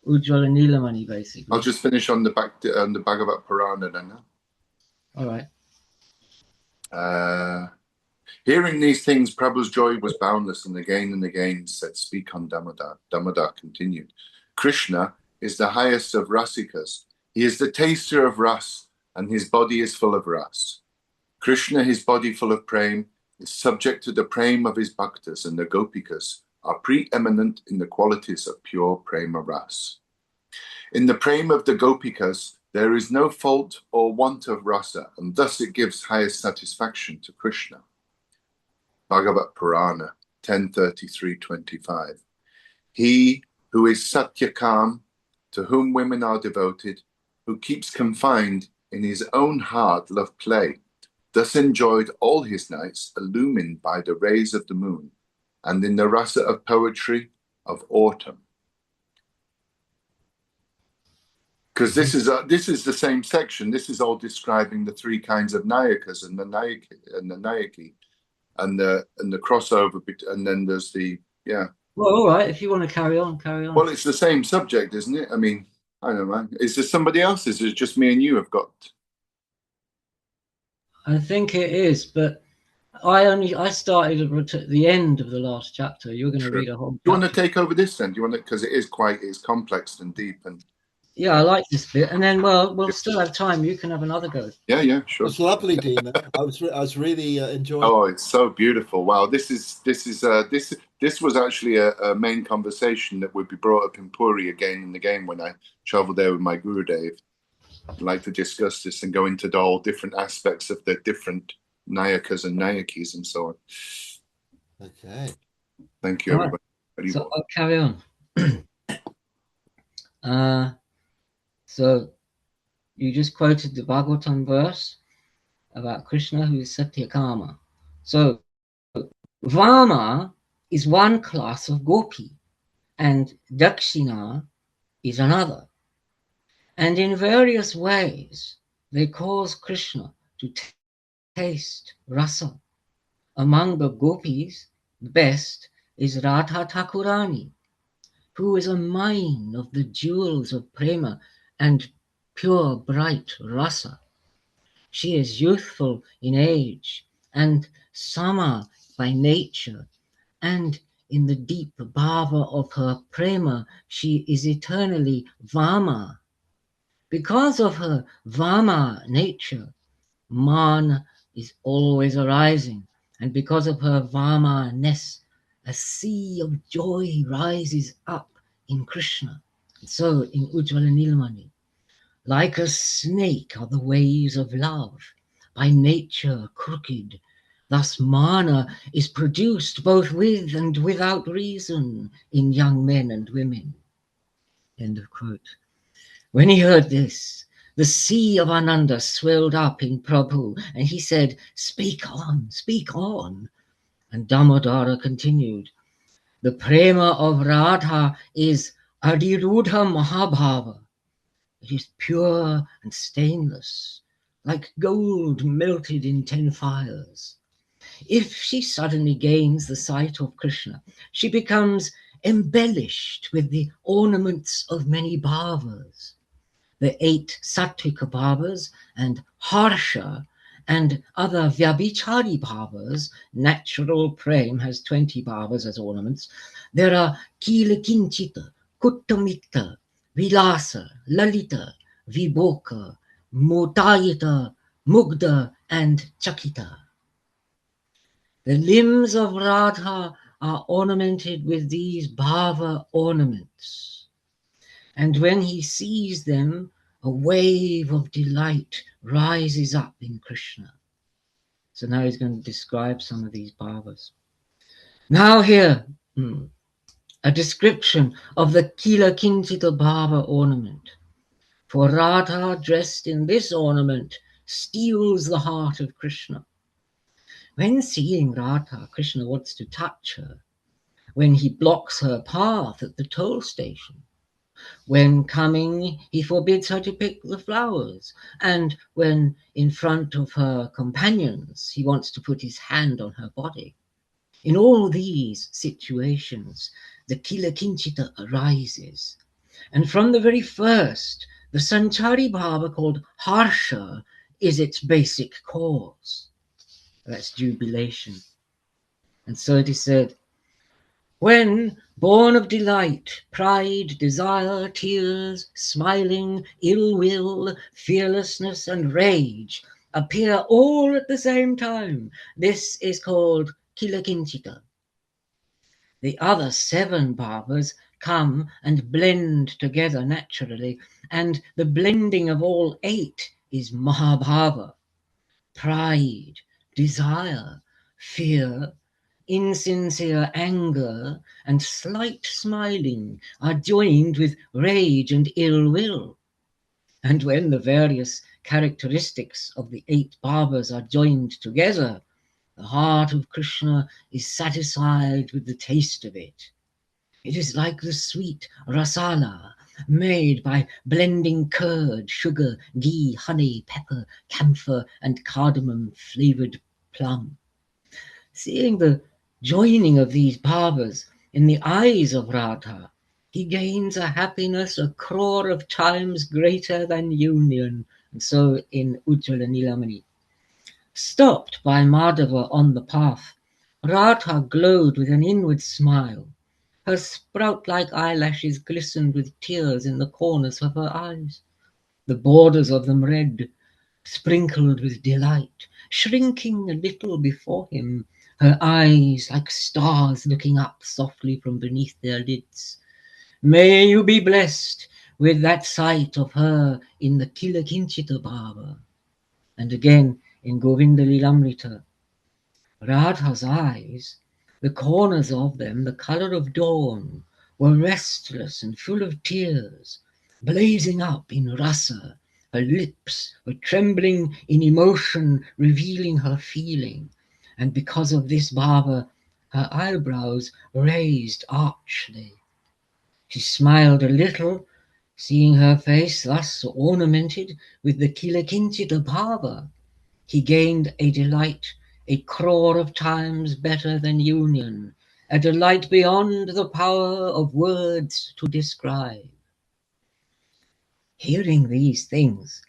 Ujjwala Nilamani, basically. I'll just finish on the Bhagavat Purana then. All right. Hearing these things, Prabhu's joy was boundless, and again said, "Speak on Damodar." Damodar continued, "Krishna is the highest of Rasikas. He is the taster of Ras, and his body is full of Ras. Krishna, his body full of prem, is subject to the prem of his bhaktas, and the gopikas are preeminent in the qualities of pure prema ras. In the prem of the gopikas, there is no fault or want of rasa, and thus it gives highest satisfaction to Krishna." Bhagavat Purana 10:33-25. He who is Satyakam, to whom women are devoted, who keeps confined in his own heart love play, thus enjoyed all his nights illumined by the rays of the moon, and in the rasa of poetry of autumn. Because this is the same section. This is all describing the three kinds of nayakas and the nayaki, and the crossover, and then there's the Well, all right. If you want to carry on. Well, it's the same subject, isn't it? I mean, I don't know. Is there somebody else? Is it just me and you have got? I think it is, but I started at the end of the last chapter. You're going to read a whole. Do you want to take over this then? Do you want to? Because it's complex and deep and. Yeah, I like this bit, and then we'll still have time. You can have another go. Yeah, sure. It's lovely, Dima. I was really enjoying. Oh, it's so beautiful! Wow, this was actually a main conversation that would be brought up in Puri again and again when I travelled there with my Gurudev. I'd like to discuss this and go into all different aspects of the different nayakas and nayakis and so on. Okay. Thank you, everybody. So I'll carry on. So you just quoted the Bhagavatam verse about Krishna, who is Satyakama. So Vama is one class of gopi, and Dakshina is another. And in various ways, they cause Krishna to taste rasa. Among the gopis, the best is Radha Thakurani, who is a mine of the jewels of prema and pure bright rasa. She is youthful in age and sama by nature, and in the deep bhava of her prema, she is eternally vama. Because of her vama nature, man is always arising, and because of her vama-ness, a sea of joy rises up in Krishna. And so in Ujjwala Nilamani, like a snake are the ways of love, by nature crooked. Thus mana is produced both with and without reason in young men and women. End of quote. When he heard this, the sea of Ananda swelled up in Prabhu, and he said, "Speak on, speak on." And Damodara continued, "The prema of Radha is Adirudha Mahabhava. It is pure and stainless, like gold melted in 10 fires. If she suddenly gains the sight of Krishna, she becomes embellished with the ornaments of many bhavas, the 8 sattvika bhavas and harsha and other vyabhichari bhavas. Natural prem has 20 bhavas as ornaments. There are kila kinchita, kuttamita, vilasa, lalita, viboka, motayita, mugda, and chakita. The limbs of Radha are ornamented with these bhava ornaments, and when he sees them, a wave of delight rises up in Krishna. So now he's going to describe some of these bhavas. Now here, a description of the Kila Kinchita Bhava ornament. For Radha, dressed in this ornament, steals the heart of Krishna. When seeing Radha, Krishna wants to touch her, when he blocks her path at the toll station. When coming, he forbids her to pick the flowers, and when in front of her companions, he wants to put his hand on her body. In all these situations, the Kilakinchita arises. And from the very first, the Sanchari Bhava called Harsha is its basic cause. That's jubilation. And so it is said, when, born of delight, pride, desire, tears, smiling, ill will, fearlessness, and rage appear all at the same time, this is called Kilakinchita. The other 7 bhavas come and blend together naturally, and the blending of all 8 is Mahabhava. Pride, desire, fear, insincere anger, and slight smiling are joined with rage and ill will. And when the various characteristics of the 8 bhavas are joined together, the heart of Krishna is satisfied with the taste of it. It is like the sweet rasala made by blending curd, sugar, ghee, honey, pepper, camphor, and cardamom flavored plum. Seeing the joining of these bhavas in the eyes of Radha, he gains a happiness 1,000,000 of times greater than union. And so in Ujjvala Nilamani. Stopped by Madhava on the path, Radha glowed with an inward smile. Her sprout-like eyelashes glistened with tears in the corners of her eyes, the borders of them red, sprinkled with delight, shrinking a little before him, her eyes like stars looking up softly from beneath their lids. May you be blessed with that sight of her in the Kilakinchita Bhava. And again in Govinda Lilamrita, Radha's eyes, the corners of them, the colour of dawn, were restless and full of tears, blazing up in rasa. Her lips were trembling in emotion, revealing her feeling. And because of this bhava, her eyebrows raised archly. She smiled a little, seeing her face thus ornamented with the Kilakinchita bhava. He gained a delight 1,000,000 of times better than union, a delight beyond the power of words to describe. Hearing these things,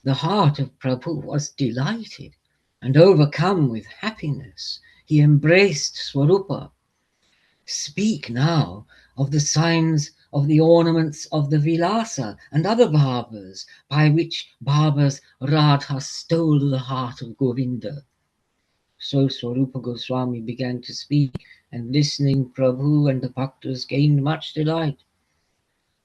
the heart of Prabhu was delighted and overcome with happiness. He embraced Swarupa. Speak now of the signs of the ornaments of the Vilasa and other bhavas, by which bhavas Radha stole the heart of Govinda. So Swarupa Goswami began to speak, and listening Prabhu and the bhaktas gained much delight.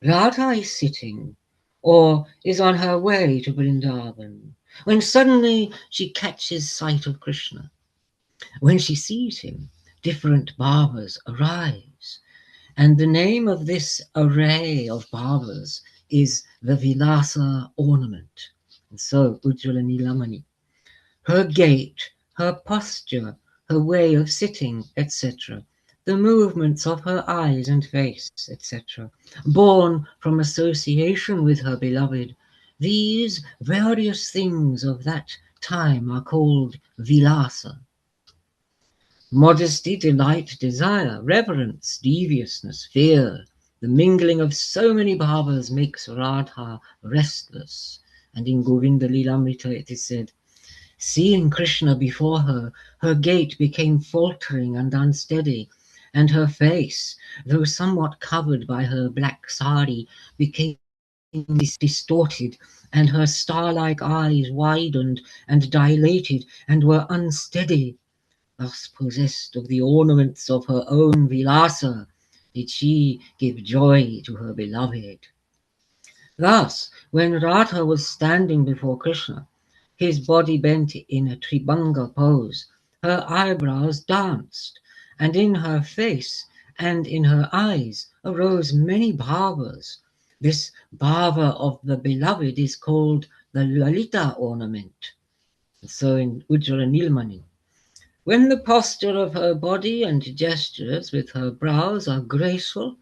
Radha is sitting, or is on her way to Vrindavan, when suddenly she catches sight of Krishna. When she sees him, different bhavas arise, and the name of this array of bhavas is the Vilasa ornament. And so Ujjvala Nilamani, her gait, her posture, her way of sitting, etc., the movements of her eyes and face, etc., born from association with her beloved, these various things of that time are called Vilasa. Modesty, delight, desire, reverence, deviousness, fear, the mingling of so many bhavas makes Radha restless. And in Govinda Lilamrita it is said, seeing Krishna before her, her gait became faltering and unsteady, and her face, though somewhat covered by her black sari, became distorted, and her star-like eyes widened and dilated and were unsteady. Thus possessed of the ornaments of her own Vilasa, did she give joy to her beloved. Thus, when Radha was standing before Krishna, his body bent in a Tribhanga pose, her eyebrows danced, and in her face and in her eyes arose many bhavas. This bhava of the beloved is called the Lalita ornament. So in Ujjvala Nilamani, When the posture of her body and gestures with her brows are graceful,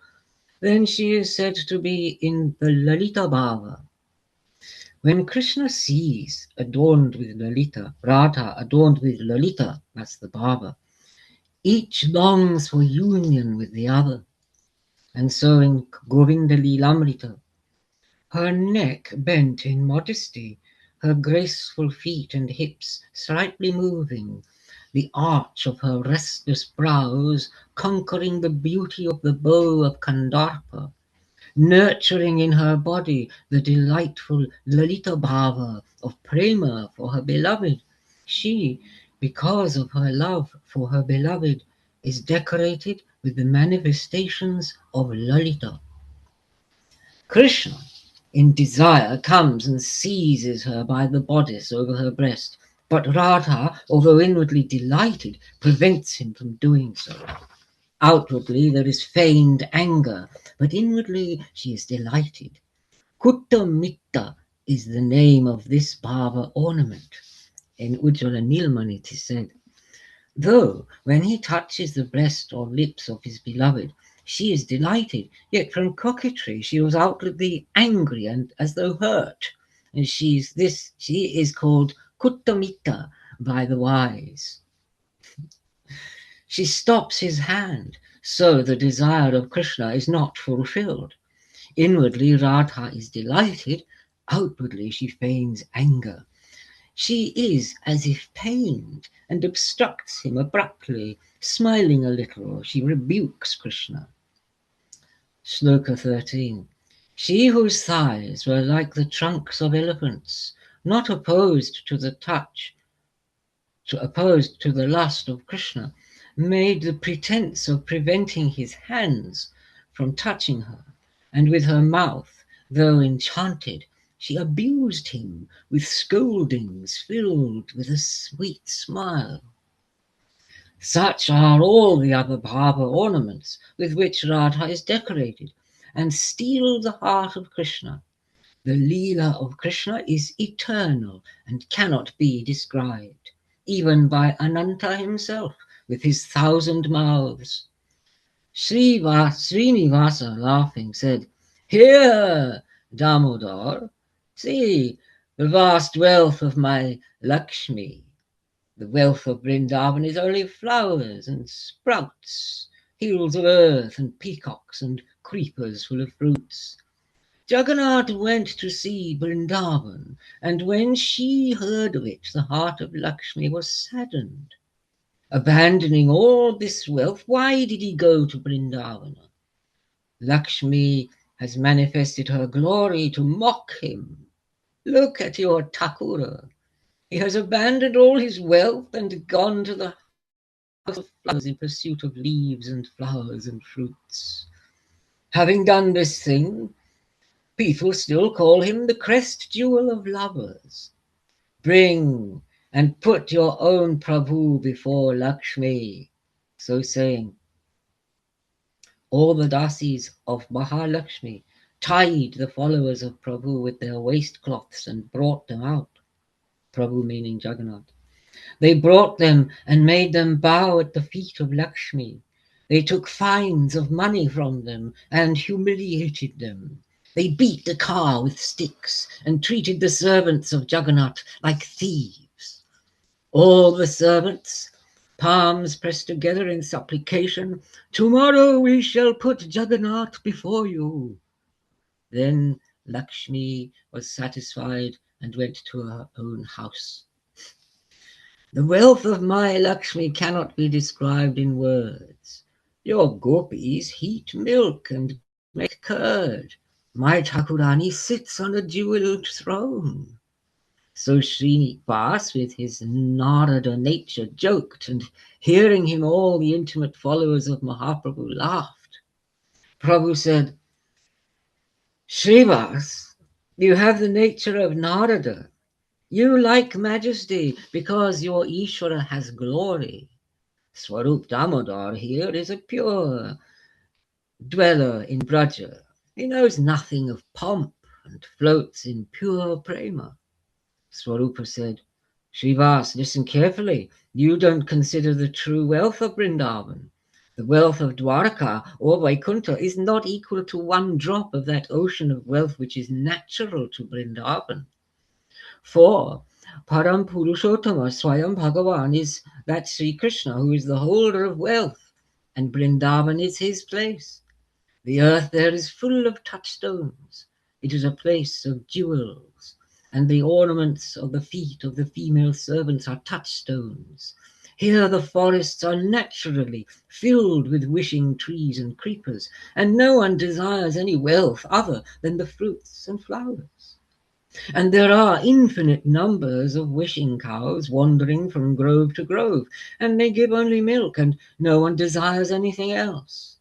then she is said to be in the Lalita Bhava. When Krishna sees adorned with Lalita, Radha adorned with Lalita, that's the Bhava, each longs for union with the other. And so in Govinda Lilamrita, her neck bent in modesty, her graceful feet and hips slightly moving, the arch of her restless brows conquering the beauty of the bow of Kandarpa, nurturing in her body the delightful Lalita Bhava of Prema for her beloved. She, because of her love for her beloved, is decorated with the manifestations of Lalita. Krishna, in desire, comes and seizes her by the bodice over her breast, but Radha, although inwardly delighted, prevents him from doing so. Outwardly there is feigned anger, but inwardly she is delighted. Kutta Mitta is the name of this Bhava ornament. In Ujjvala Nilmani it is said, though when he touches the breast or lips of his beloved, she is delighted, yet from coquetry she was outwardly angry and as though hurt. And she is called Kuttamita by the wise. She stops his hand, so the desire of Krishna is not fulfilled. Inwardly Radha is delighted, outwardly she feigns anger. She is as if pained and obstructs him abruptly, smiling a little. She rebukes Krishna. Shloka 13. She whose thighs were like the trunks of elephants, not opposed to the opposed to the lust of Krishna, made the pretense of preventing his hands from touching her, and with her mouth, though enchanted, she abused him with scoldings filled with a sweet smile. Such are all the other Bhava ornaments with which Radha is decorated, and steal the heart of Krishna. The Lila of Krishna is eternal and cannot be described, even by Ananta himself with his 1,000 mouths. Srinivasa, laughing, said, "Hear, Damodar, see the vast wealth of my Lakshmi. The wealth of Vrindavan is only flowers and sprouts, hills of earth and peacocks and creepers full of fruits. Jagannath went to see Vrindavan, and when she heard of it, the heart of Lakshmi was saddened. Abandoning all this wealth, why did he go to Vrindavana? Lakshmi has manifested her glory to mock him. Look at your Thakura. He has abandoned all his wealth and gone to the house of flowers in pursuit of leaves and flowers and fruits. Having done this thing, people still call him the crest jewel of lovers. Bring and put your own Prabhu before Lakshmi." So saying, all the dasis of Mahalakshmi tied the followers of Prabhu with their waistcloths and brought them out. Prabhu meaning Jagannath. They brought them and made them bow at the feet of Lakshmi. They took fines of money from them and humiliated them. They beat the car with sticks and treated the servants of Jagannath like thieves. All the servants, palms pressed together in supplication, "Tomorrow we shall put Jagannath before you." Then Lakshmi was satisfied and went to her own house. The wealth of my Lakshmi cannot be described in words. Your gopis heat milk and make curd. My Thakurani sits on a jeweled throne. So Srinivas with his Narada nature joked, and hearing him all the intimate followers of Mahaprabhu laughed. Prabhu said, "Srinivas, you have the nature of Narada. You like majesty because your Ishvara has glory. Swarup Damodar here is a pure dweller in Braja. He knows nothing of pomp and floats in pure prema." Swarupa said, Srivas, listen carefully. You don't consider the true wealth of Vrindavan. The wealth of Dwarka or Vaikuntha is not equal to one drop of that ocean of wealth which is natural to Vrindavan. For Param Purushottama Swayam Bhagavan is that Sri Krishna who is the holder of wealth, and Vrindavan is his place. The earth there is full of touchstones. It is a place of jewels, and the ornaments of the feet of the female servants are touchstones. Here the forests are naturally filled with wishing trees and creepers, and no one desires any wealth other than the fruits and flowers. And there are infinite numbers of wishing cows wandering from grove to grove, and they give only milk, and no one desires anything else.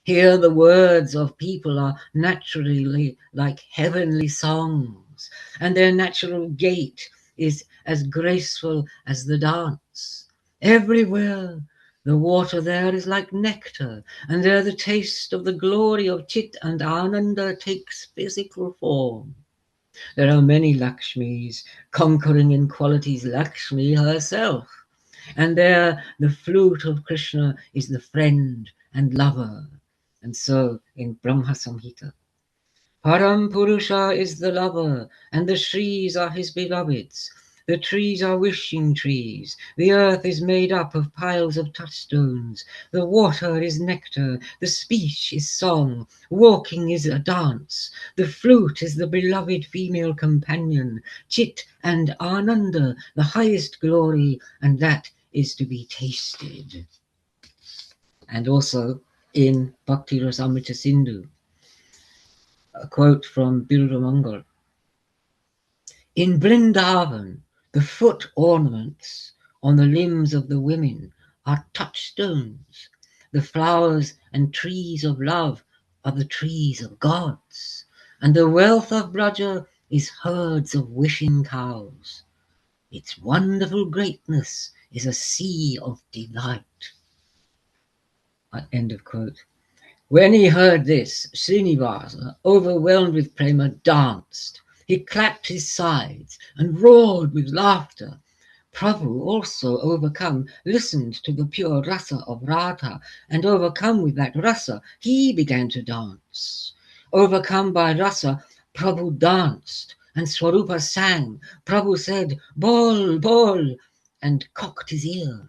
Here the words of people are naturally like heavenly songs, and their natural gait is as graceful as the dance. Everywhere the water there is like nectar, and there the taste of the glory of Chit and Ananda takes physical form. There are many Lakshmis, conquering in qualities Lakshmi herself, and there the flute of Krishna is the friend and lover. And so in Brahma Samhita, Param Purusha is the lover, and the Shris are his beloveds. The trees are wishing trees. The earth is made up of piles of touchstones. The water is nectar. The speech is song. Walking is a dance. The flute is the beloved female companion. Chit and Ananda, the highest glory, and that is to be tasted. And also in Bhakti Rasamrita Sindhu, a quote from Bilvamangal. In Vrindavan, the foot ornaments on the limbs of the women are touchstones. The flowers and trees of love are the trees of gods, and the wealth of Braja is herds of wishing cows. Its wonderful greatness is a sea of delight. End of quote. When he heard this, Srinivasa, overwhelmed with prema, danced. He clapped his sides and roared with laughter. Prabhu, also overcome, listened to the pure rasa of Radha, and overcome with that rasa, he began to dance. Overcome by rasa, Prabhu danced, and Swarupa sang. Prabhu said, "Bol, bol," and cocked his ear.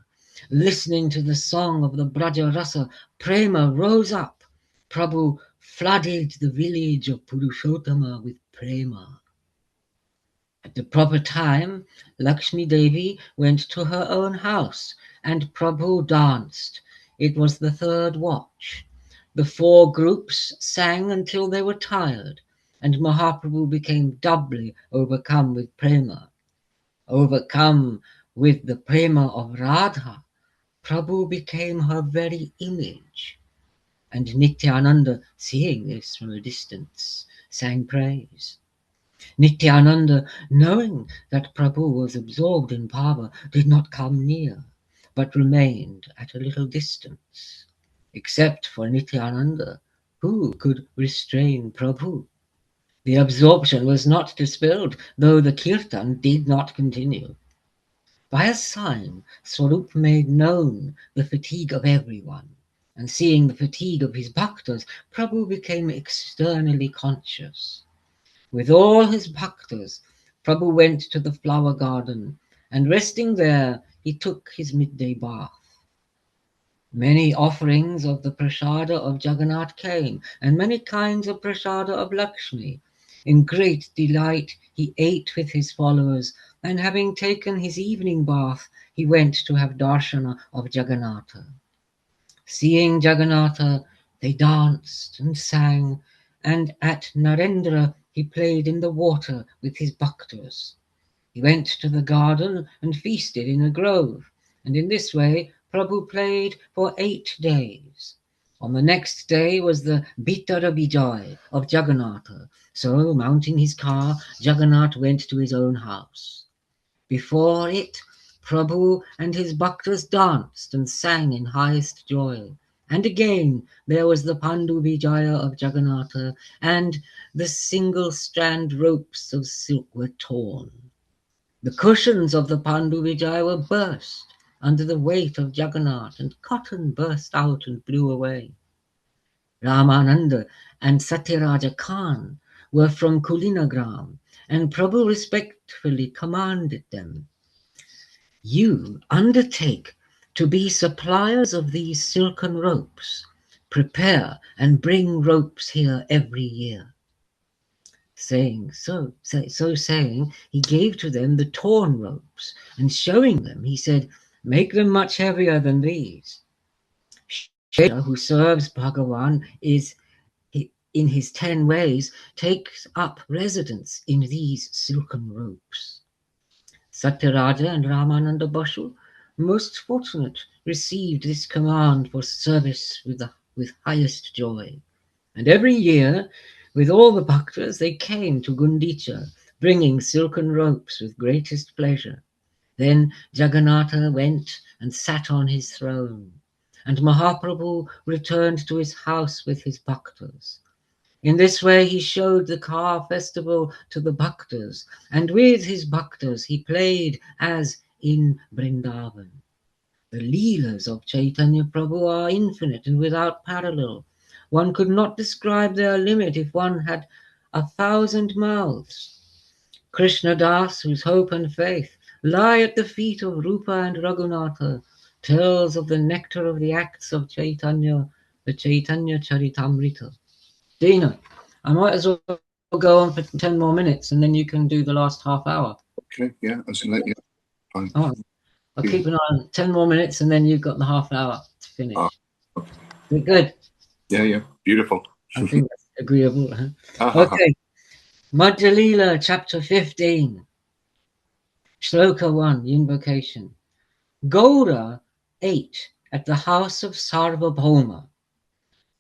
Listening to the song of the Braja rasa, prema rose up. Prabhu flooded the village of Purushottama with prema. At the proper time, Lakshmi Devi went to her own house, and Prabhu danced. It was the third watch. The four groups sang until they were tired, and Mahaprabhu became doubly overcome with prema. Overcome with the prema of Radha, Prabhu became her very image. And Nityananda, seeing this from a distance, sang praise. Nityananda, knowing that Prabhu was absorbed in bhava, did not come near, but remained at a little distance. Except for Nityananda, who could restrain Prabhu? The absorption was not dispelled, though the kirtan did not continue. By a sign, Swarup made known the fatigue of everyone. And seeing the fatigue of his bhaktas, Prabhu became externally conscious. With all his bhaktas, Prabhu went to the flower garden, and resting there, he took his midday bath. Many offerings of the prasada of Jagannath came, and many kinds of prasada of Lakshmi. In great delight he ate with his followers, and having taken his evening bath, he went to have darshana of Jagannatha. Seeing Jagannatha, they danced and sang, and at Narendra he played in the water with his bhaktas. He went to the garden and feasted in a grove, and in this way Prabhu played for 8 days. On the next day was the Bitara Vijay of Jagannatha, so mounting his car, Jagannath went to his own house. Before it, Prabhu and his bhaktas danced and sang in highest joy. And again there was the Pandu Vijaya of Jagannatha, and the single strand ropes of silk were torn. The cushions of the Pandu Vijay were burst under the weight of Jagannath, and cotton burst out and blew away. Ramananda and Satyaraja Khan were from Kulinagram, and Prabhu respectfully commanded them, "You undertake to be suppliers of these silken ropes. Prepare and bring ropes here every year." Saying, he gave to them the torn ropes, and showing them, he said, "Make them much heavier than these." Shela, who serves Bhagavan, in his 10 ways, takes up residence in these silken ropes. Satyaraja and Ramananda Basu, most fortunate, received this command for service with highest joy. And every year, with all the bhaktas, they came to Gundicha, bringing silken ropes with greatest pleasure. Then Jagannatha went and sat on his throne, and Mahaprabhu returned to his house with his bhaktas. In this way he showed the car festival to the bhaktas, and with his bhaktas he played as in Vrindavan. The Leelas of Chaitanya Prabhu are infinite and without parallel. One could not describe their limit if one had 1,000 mouths. Krishna Das, whose hope and faith lie at the feet of Rupa and Raghunatha, tells of the nectar of the acts of Chaitanya, the Chaitanya Charitamrta. Dina, I might as well go on for 10 more minutes, and then you can do the last half hour. Okay, yeah, I can let you. Fine. Oh, I'll keep an eye on 10 more minutes, and then you've got the half hour to finish. Okay. Good. Yeah, beautiful. I think that's agreeable. Okay. Madhya Lila, chapter 15. Shloka 1, invocation. Gaura ate at the house of Sarvabhauma,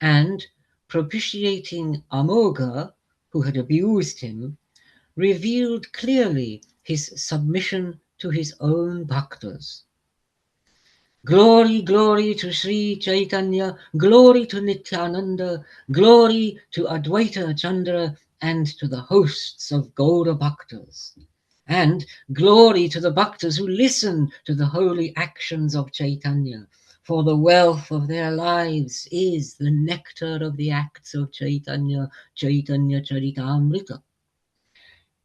and propitiating Amoga, who had abused him, revealed clearly his submission to his own bhaktas. Glory, glory to Sri Chaitanya, glory to Nityananda, glory to Advaita Chandra, and to the hosts of Gaura Bhaktas. And glory to the Bhaktas who listen to the holy actions of Chaitanya, for the wealth of their lives is the nectar of the acts of Chaitanya, Chaitanya Charitamrta.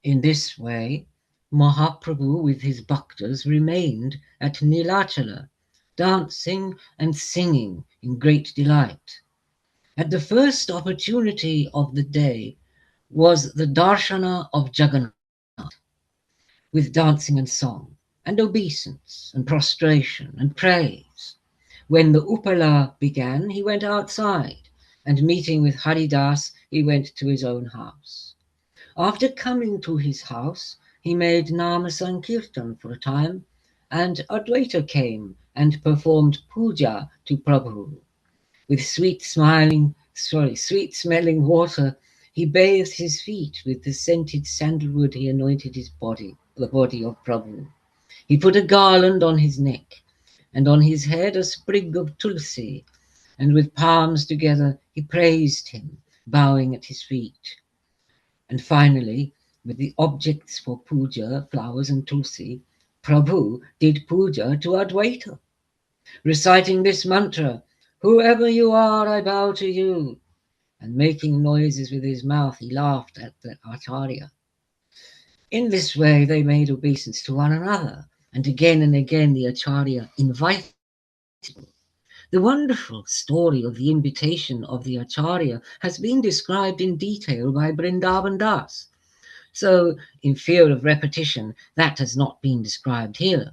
In this way, Mahaprabhu with his Bhaktas remained at Nilachala, dancing and singing in great delight. At the first opportunity of the day was the darshana of Jagannath, with dancing and song, and obeisance, and prostration, and praise. When the Upala began, he went outside, and meeting with Haridas, he went to his own house. After coming to his house, he made Nama Sankirtan for a time, and Advaita came and performed puja to Prabhu. With sweet-smelling water, he bathed his feet. With the scented sandalwood, he anointed his body, the body of Prabhu. He put a garland on his neck, and on his head a sprig of tulsi, and with palms together he praised him, bowing at his feet. And finally, with the objects for puja, flowers and tulsi, Prabhu did puja to Advaita, reciting this mantra, "Whoever you are, I bow to you," and making noises with his mouth, he laughed at the Acharya. In this way, they made obeisance to one another, and again the Acharya invited. The wonderful story of the invitation of the Acharya has been described in detail by Vrindavan Das. So, in fear of repetition, that has not been described here.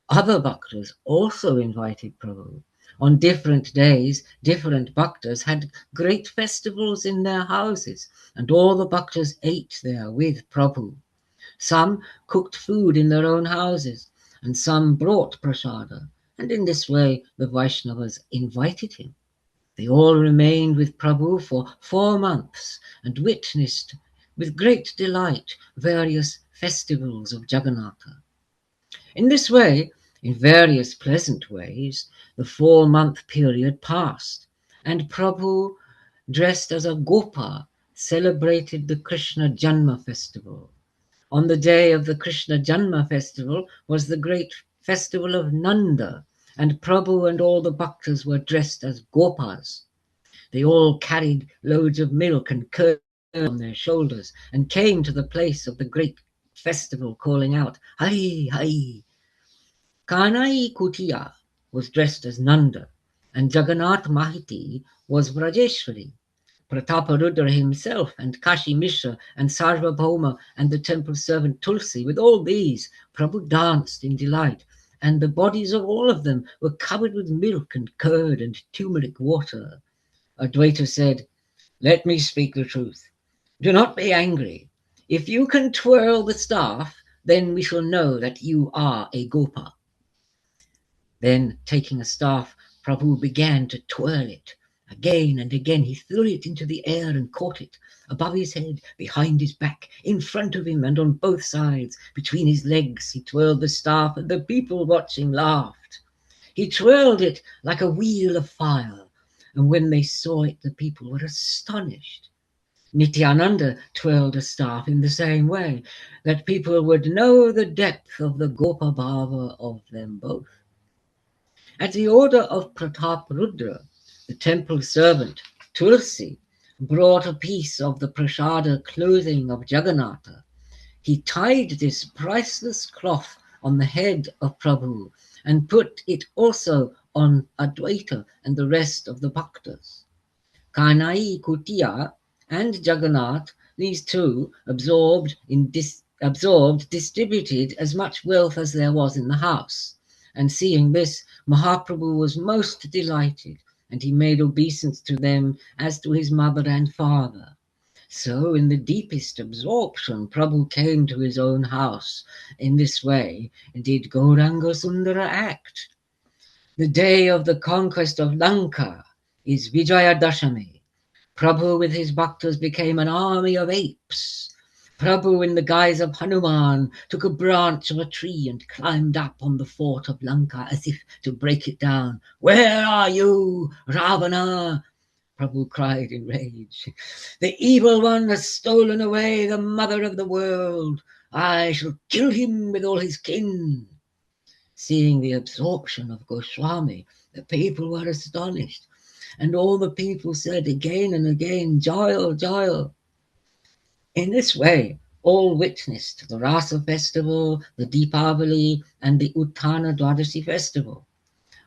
Other bhaktas also invited Prabhu. On different days, different bhaktas had great festivals in their houses, and all the bhaktas ate there with Prabhu. Some cooked food in their own houses, and some brought prasada, and in this way the Vaishnavas invited him. They all remained with Prabhu for 4 months and witnessed with great delight various festivals of Jagannatha. In this way, in various pleasant ways, the 4-month period passed, and Prabhu, dressed as a Gopa, celebrated the Krishna Janma festival. On the day of the Krishna Janma festival was the great festival of Nanda, and Prabhu and all the bhaktas were dressed as gopas. They all carried loads of milk and curd on their shoulders and came to the place of the great festival calling out, Hari, Hari. Kanai Kutiya was dressed as Nanda, and Jagannath Mahiti was Vrajeshwari. Prataparudra himself and Kashi Mishra and Sarvabhauma and the temple servant Tulsi, with all these, Prabhu danced in delight, and the bodies of all of them were covered with milk and curd and turmeric water. Advaita said, "Let me speak the truth. Do not be angry. If you can twirl the staff, then we shall know that you are a Gopa." Then, taking a staff, Prabhu began to twirl it. Again and again he threw it into the air and caught it, above his head, behind his back, in front of him and on both sides. Between his legs he twirled the staff, and the people watching laughed. He twirled it like a wheel of fire, and when they saw it, the people were astonished. Nityananda twirled a staff in the same way, that people would know the depth of the Gopa Bhava of them both. At the order of Prataparudra, the temple servant Tulsi brought a piece of the prasada clothing of Jagannatha. He tied this priceless cloth on the head of Prabhu and put it also on Advaita and the rest of the bhaktas. Kanai Kutiya and Jagannath, these two, absorbed, distributed as much wealth as there was in the house. And seeing this, Mahaprabhu was most delighted, and he made obeisance to them as to his mother and father. So, in the deepest absorption, Prabhu came to his own house. In this way did Gauranga Sundara act. The day of the conquest of Lanka is Vijayadashami. Prabhu with his bhaktas became an army of apes. Prabhu, in the guise of Hanuman, took a branch of a tree and climbed up on the fort of Lanka as if to break it down. "Where are you, Ravana?" Prabhu cried in rage. "The evil one has stolen away the mother of the world. I shall kill him with all his kin." Seeing the absorption of Goswami, the people were astonished, and all the people said again and again, "Joy, joy." In this way, all witnessed the Rasa festival, the Deepavali, and the Uttana Dwadashi festival.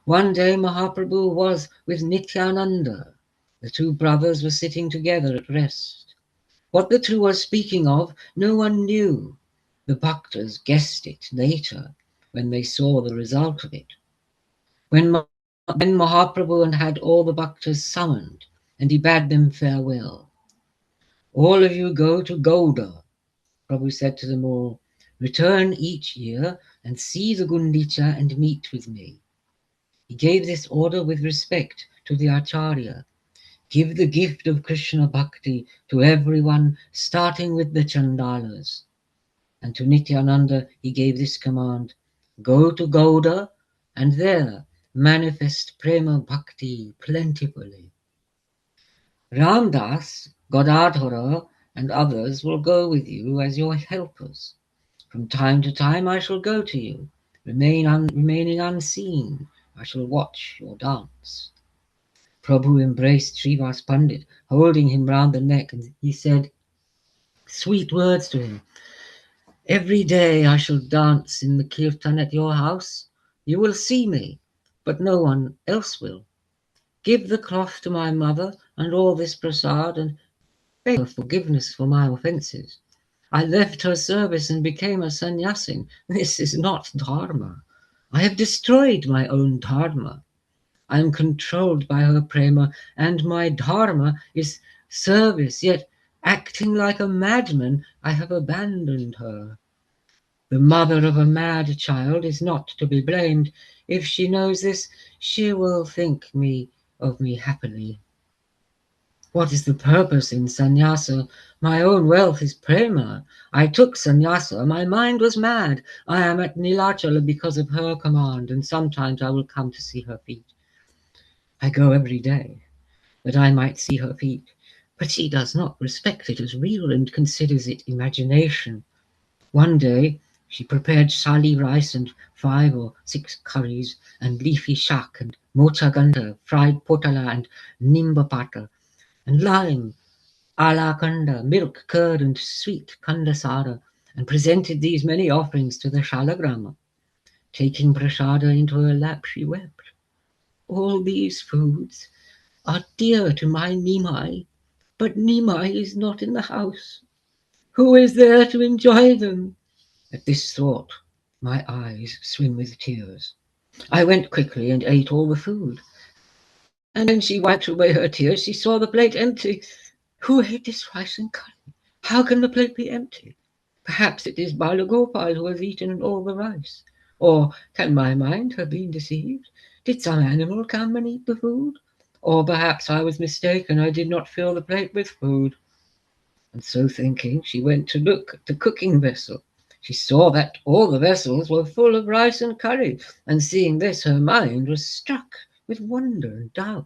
One day Mahaprabhu was with Nityananda. The two brothers were sitting together at rest. What the two were speaking of, no one knew. The bhaktas guessed it later, when they saw the result of it. When Mahaprabhu had all the bhaktas summoned, and he bade them farewell. "All of you go to Gauda," Prabhu said to them all. "Return each year and see the Gundicha and meet with me." He gave this order with respect to the Acharya. Give the gift of Krishna Bhakti to everyone, starting with the Chandalas. And to Nityananda he gave this command: go to Gauda and there manifest Prema Bhakti plentifully. Ramdas, Godadhara, and others will go with you as your helpers. From time to time I shall go to you. Remaining unseen, I shall watch your dance. Prabhu embraced Srivas Pandit, holding him round the neck, and he said sweet words to him. "Every day I shall dance in the kirtan at your house. You will see me, but no one else will. Give the cloth to my mother and all this prasad, and beg her forgiveness for my offences. I left her service and became a sannyasin. This is not dharma. I have destroyed my own dharma. I am controlled by her prema, and my dharma is service, yet acting like a madman, I have abandoned her. The mother of a mad child is not to be blamed. If she knows this, she will think of me happily. What is the purpose in sannyasa? My own wealth is prema. I took sannyasa. My mind was mad. I am at Nilachala because of her command, and sometimes I will come to see her feet. I go every day, that I might see her feet. But she does not respect it as real and considers it imagination. One day she prepared sali rice and 5 or 6 curries and leafy shak and mocha ganda, fried potala and nimba pata, and lime, ala kanda, milk, curd and sweet kandasara, and presented these many offerings to the Shalagrama. Taking prasada into her lap, she wept. All these foods are dear to my Nimai, but Nimai is not in the house. Who is there to enjoy them? At this thought, my eyes swim with tears. I went quickly and ate all the food. And when she wiped away her tears, she saw the plate empty. Who ate this rice and curry? How can the plate be empty? Perhaps it is Balagopal who has eaten all the rice. Or can my mind have been deceived? Did some animal come and eat the food? Or perhaps I was mistaken, I did not fill the plate with food. And so thinking, she went to look at the cooking vessel. She saw that all the vessels were full of rice and curry, and seeing this, her mind was struck with wonder and doubt.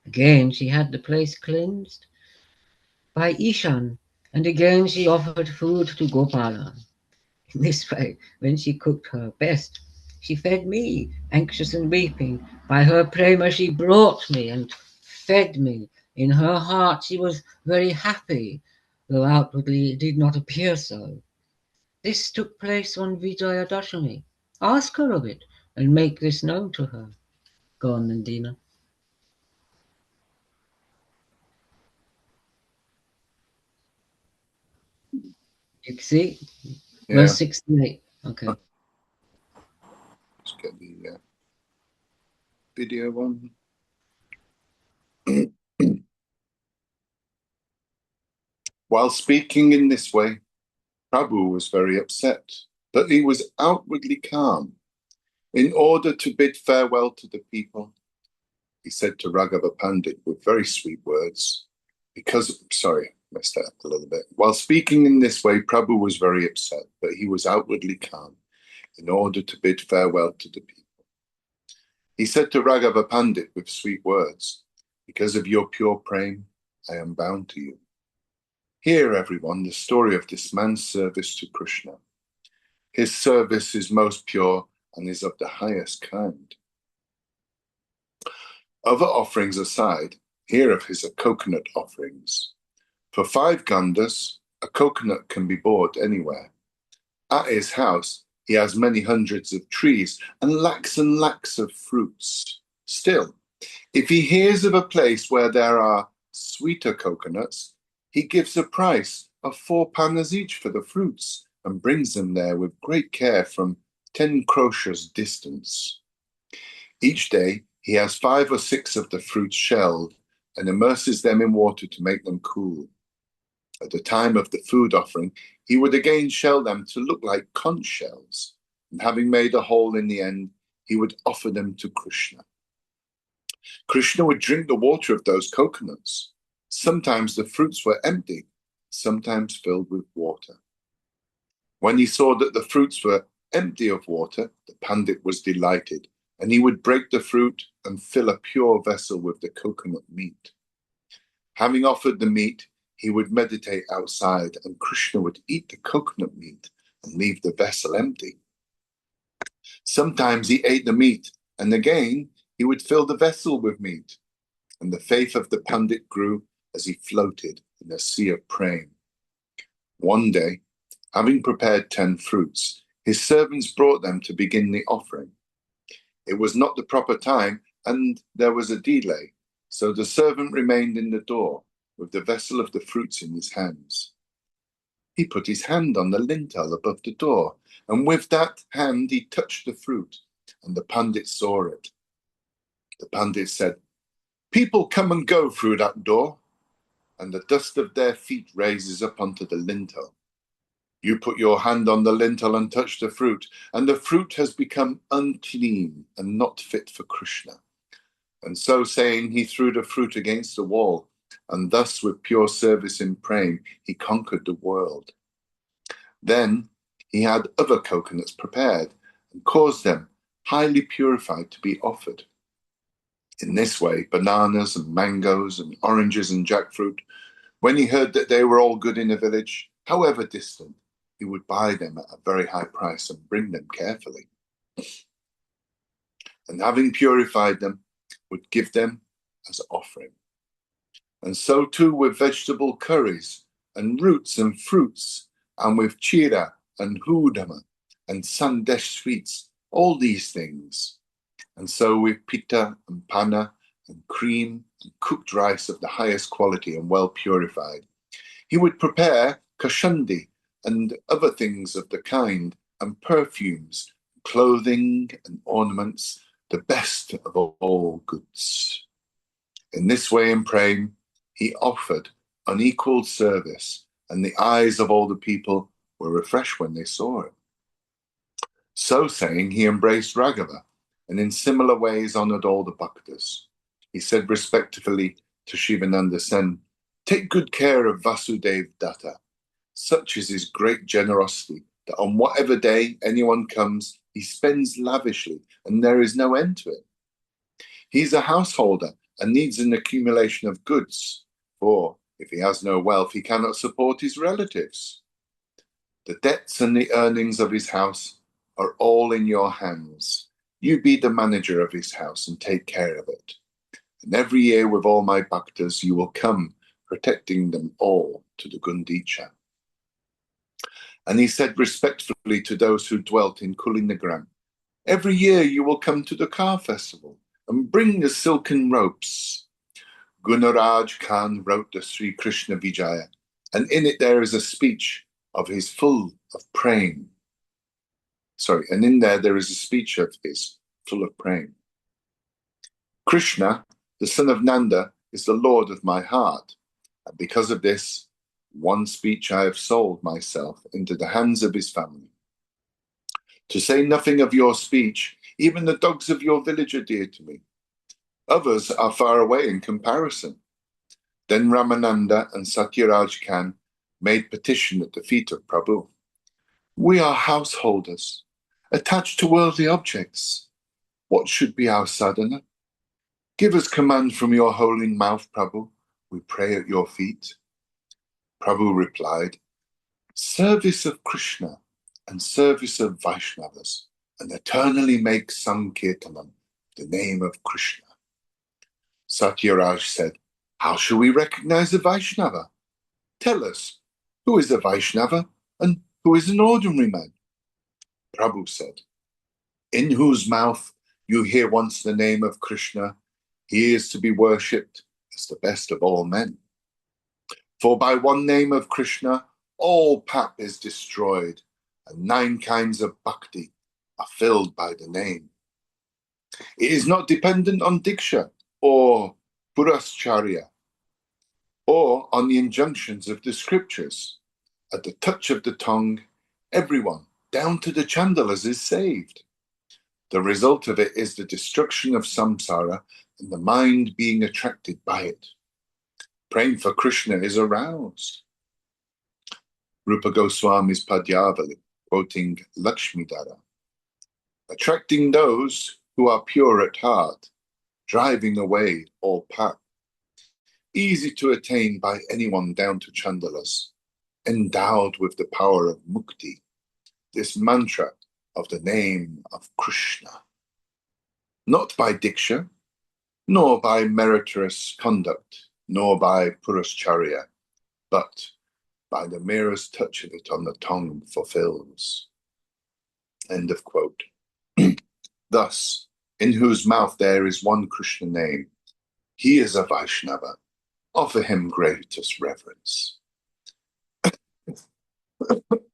Again she had the place cleansed by Ishan, and again she offered food to Gopala. In this way, when she cooked her best, she fed me, anxious and weeping. By her prema she brought me and fed me. In her heart she was very happy, though outwardly it did not appear so. This took place on Vijayadashami. Ask her of it, and make this known to her. Go on, Nandina. You see? Yeah. Verse 68. Okay. Let's get the video one. While speaking in this way, Prabhu was very upset, but he was outwardly calm. In order to bid farewell to the people, he said to Raghava Pandit with very sweet words, messed that up a little bit. While speaking in this way, Prabhu was very upset, but he was outwardly calm in order to bid farewell to the people. He said to Raghava Pandit with sweet words, because of your pure prem, I am bound to you. Hear, everyone, the story of this man's service to Krishna. His service is most pure and is of the highest kind. Other offerings aside, hear of his coconut offerings. For 5 gandas, a coconut can be bought anywhere. At his house, he has many hundreds of trees and lakhs of fruits. Still, if he hears of a place where there are sweeter coconuts, he gives a price of 4 panas each for the fruits and brings them there with great care from 10 kroshas distance. Each day, he has 5 or 6 of the fruits shelled and immerses them in water to make them cool. At the time of the food offering, he would again shell them to look like conch shells, and having made a hole in the end, he would offer them to Krishna. Krishna would drink the water of those coconuts. Sometimes the fruits were empty, sometimes filled with water. When he saw that the fruits were empty of water, the Pandit was delighted, and he would break the fruit and fill a pure vessel with the coconut meat. Having offered the meat, he would meditate outside, and Krishna would eat the coconut meat and leave the vessel empty. Sometimes he ate the meat, and again he would fill the vessel with meat. And the faith of the Pandit grew as he floated in a sea of praying. One day, having prepared 10 fruits, his servants brought them to begin the offering. It was not the proper time, and there was a delay, so the servant remained in the door with the vessel of the fruits in his hands. He put his hand on the lintel above the door, and with that hand he touched the fruit, and the Pandit saw it. The Pandit said, "People come and go through that door, and the dust of their feet raises up onto the lintel. You put your hand on the lintel and touch the fruit, and the fruit has become unclean and not fit for Krishna." And so saying, he threw the fruit against the wall, and thus with pure service in praying, he conquered the world. Then he had other coconuts prepared and caused them, highly purified, to be offered. In this way, bananas and mangoes and oranges and jackfruit, when he heard that they were all good in a village, however distant, he would buy them at a very high price and bring them carefully. And having purified them, would give them as offering. And so too with vegetable curries and roots and fruits, and with chira and hudama and sandesh sweets, all these things. And so with pita and panna and cream and cooked rice of the highest quality and well purified. He would prepare kashandi and other things of the kind, and perfumes, clothing and ornaments, the best of all goods. In this way, in praying, he offered unequaled service, and the eyes of all the people were refreshed when they saw him. So saying, he embraced Raghava, and in similar ways honored all the bhaktas. He said respectfully to Shivananda Sen, "Take good care of Vasudev Datta. Such is his great generosity that on whatever day anyone comes, he spends lavishly, and there is no end to it. He's a householder and needs an accumulation of goods, for if he has no wealth, he cannot support his relatives. The debts and the earnings of his house are all in your hands. You be the manager of his house and take care of it. And every year with all my bhaktas, you will come, protecting them all to the Gundicha." And he said respectfully to those who dwelt in Kulinagram, "Every year you will come to the car festival and bring the silken ropes." Gunaraj Khan wrote the Sri Krishna Vijaya, and in it there is a speech of his full of praying. And in there is a speech of his full of praying. Krishna, the son of Nanda, is the Lord of my heart, and because of this, one speech I have sold myself into the hands of his family. To say nothing of your speech, even the dogs of your village are dear to me. Others are far away in comparison. Then Ramananda and Satyaraj Khan made petition at the feet of Prabhu. "We are householders, attached to worldly objects. What should be our sadhana? Give us command from your holy mouth, Prabhu. We pray at your feet." Prabhu replied, "Service of Krishna and service of Vaishnavas, and eternally make Sankirtanam, the name of Krishna." Satyaraj said, "How shall we recognize a Vaishnava? Tell us, who is a Vaishnava and who is an ordinary man?" Prabhu said, "In whose mouth you hear once the name of Krishna, he is to be worshipped as the best of all men. For by one name of Krishna, all pap is destroyed, and 9 kinds of bhakti are filled by the name. It is not dependent on diksha or purascharya, or on the injunctions of the scriptures. At the touch of the tongue, everyone, down to the chandalas, is saved. The result of it is the destruction of samsara and the mind being attracted by it. Praying for Krishna is aroused." Rupa Goswami's Padyavali, quoting Lakshmidara, "Attracting those who are pure at heart, driving away all pap. Easy to attain by anyone down to chandalas, endowed with the power of mukti, this mantra of the name of Krishna. Not by diksha, nor by meritorious conduct, nor by purascharya, but by the merest touch of it on the tongue fulfills." End of quote. Thus, in whose mouth there is one Krishna name, he is a Vaishnava. Offer him greatest reverence.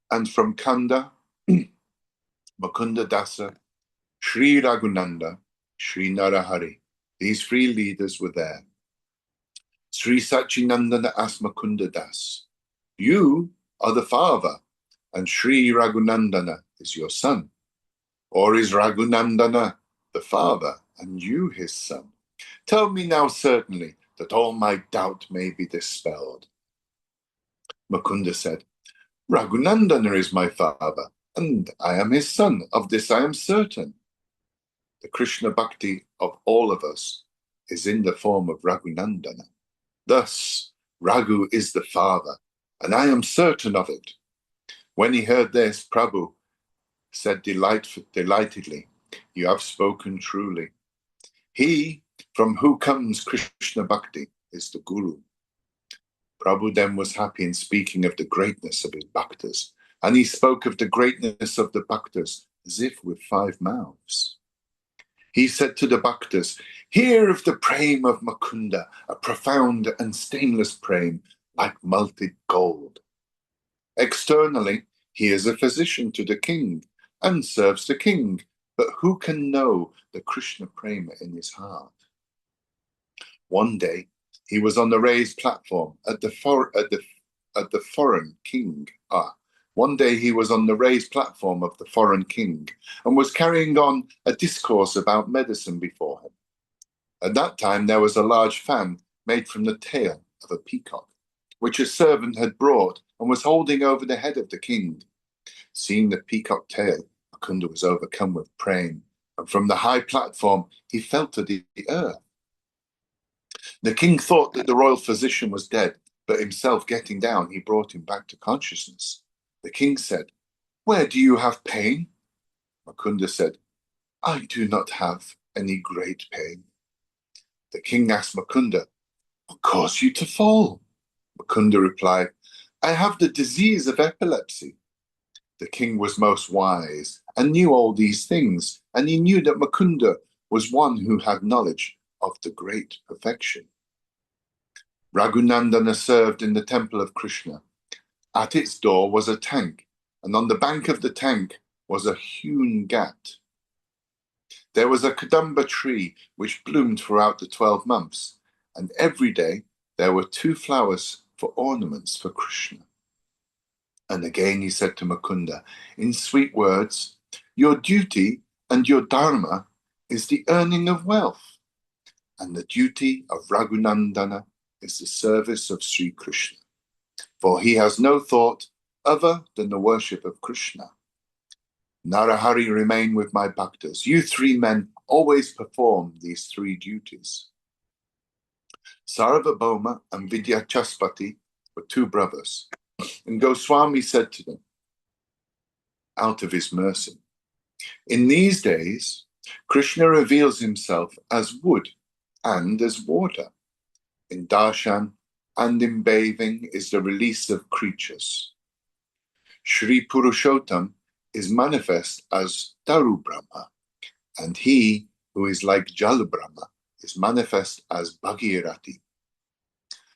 And from Kanda, Mukunda Dasa, Sri Raghunanda, Sri Narahari, these 3 leaders were there. Sri Sachinandana asked Mukunda Das, "You are the father, and Sri Raghunandana is your son. Or is Raghunandana the father, and you his son? Tell me now certainly, that all my doubt may be dispelled." Mukunda said, "Raghunandana is my father, and I am his son. Of this I am certain. The Krishna Bhakti of all of us is in the form of Raghunandana. Thus, Raghu is the father, and I am certain of it. When he heard this, Prabhu said delightedly, "You have spoken truly. He from who comes Krishna Bhakti is the Guru." Prabhu then was happy in speaking of the greatness of his bhaktas, and he spoke of the greatness of the bhaktas as if with 5 mouths. He said to the bhaktas, "Hear of the prem of Mukunda, a profound and stainless prem, like melted gold. Externally, he is a physician to the king and serves the king, but who can know the Krishna prema in his heart?" One day, he was on the raised platform at the foreign king. One day he was on the raised platform of the foreign king and was carrying on a discourse about medicine before him. At that time, there was a large fan made from the tail of a peacock, which a servant had brought and was holding over the head of the king. Seeing the peacock tail, Mukunda was overcome with praying, and from the high platform he fell to the earth. The king thought that the royal physician was dead, but himself getting down, he brought him back to consciousness. The king said, "Where do you have pain?" Mukunda said, "I do not have any great pain." The king asked Mukunda, "What caused you to fall?" Mukunda replied, "I have the disease of epilepsy." The king was most wise and knew all these things, and he knew that Mukunda was one who had knowledge of the great perfection. Raghunandana served in the temple of Krishna. At its door was a tank, and on the bank of the tank was a hewn ghat. There was a kadamba tree which bloomed throughout the 12 months, and every day there were 2 flowers for ornaments for Krishna. And again he said to Mukunda, in sweet words, "Your duty and your dharma is the earning of wealth, and the duty of Raghunandana is the service of Sri Krishna, for he has no thought other than the worship of Krishna. Narahari, remain with my bhaktas. You 3 men always perform these 3 duties." Sarvabhauma and Vidyachaspati were 2 brothers, and Goswami said to them, out of his mercy, "In these days, Krishna reveals himself as wood and as water. In darshan and in bathing is the release of creatures. Sri Purushottam is manifest as Daru Brahma, and he who is like Jal Brahma is manifest as Bhagirathi.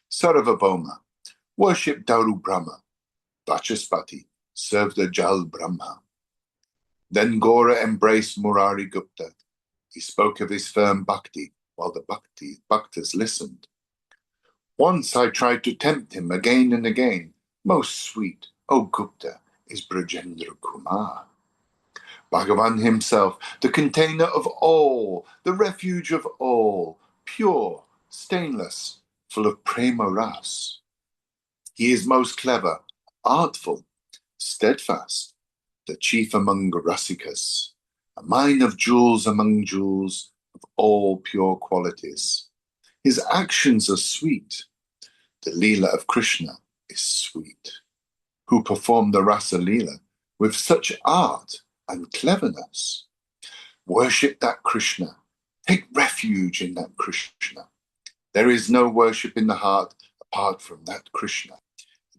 Sarvabhauma, worship Daru Brahma. Vachaspati, serve the Jal Brahma." Then Gora embraced Murari Gupta. He spoke of his firm bhakti while the bhaktas listened. "Once I tried to tempt him again and again. Most sweet, O Gupta, is Brajendra Kumar. Bhagavan himself, the container of all, the refuge of all, pure, stainless, full of prema ras. He is most clever, artful, steadfast, the chief among rasikas, a mine of jewels among jewels, of all pure qualities. His actions are sweet. The Leela of Krishna is sweet, who performed the Rasa Leela with such art and cleverness. Worship that Krishna. Take refuge in that Krishna. There is no worship in the heart apart from that Krishna.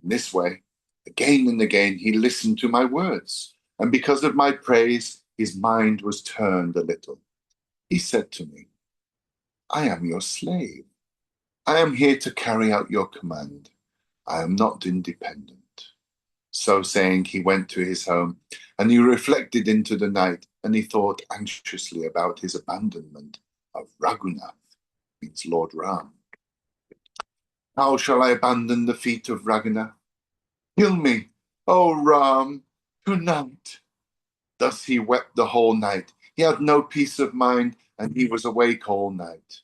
In this way, again and again, he listened to my words, and because of my praise, his mind was turned a little. He said to me, "I am your slave. I am here to carry out your command. I am not independent." So saying, he went to his home, and he reflected into the night, and he thought anxiously about his abandonment of Raghunath, means Lord Ram. "How shall I abandon the feet of Raghunath? Kill me, O Ram, tonight." Thus he wept the whole night. He had no peace of mind, and he was awake all night.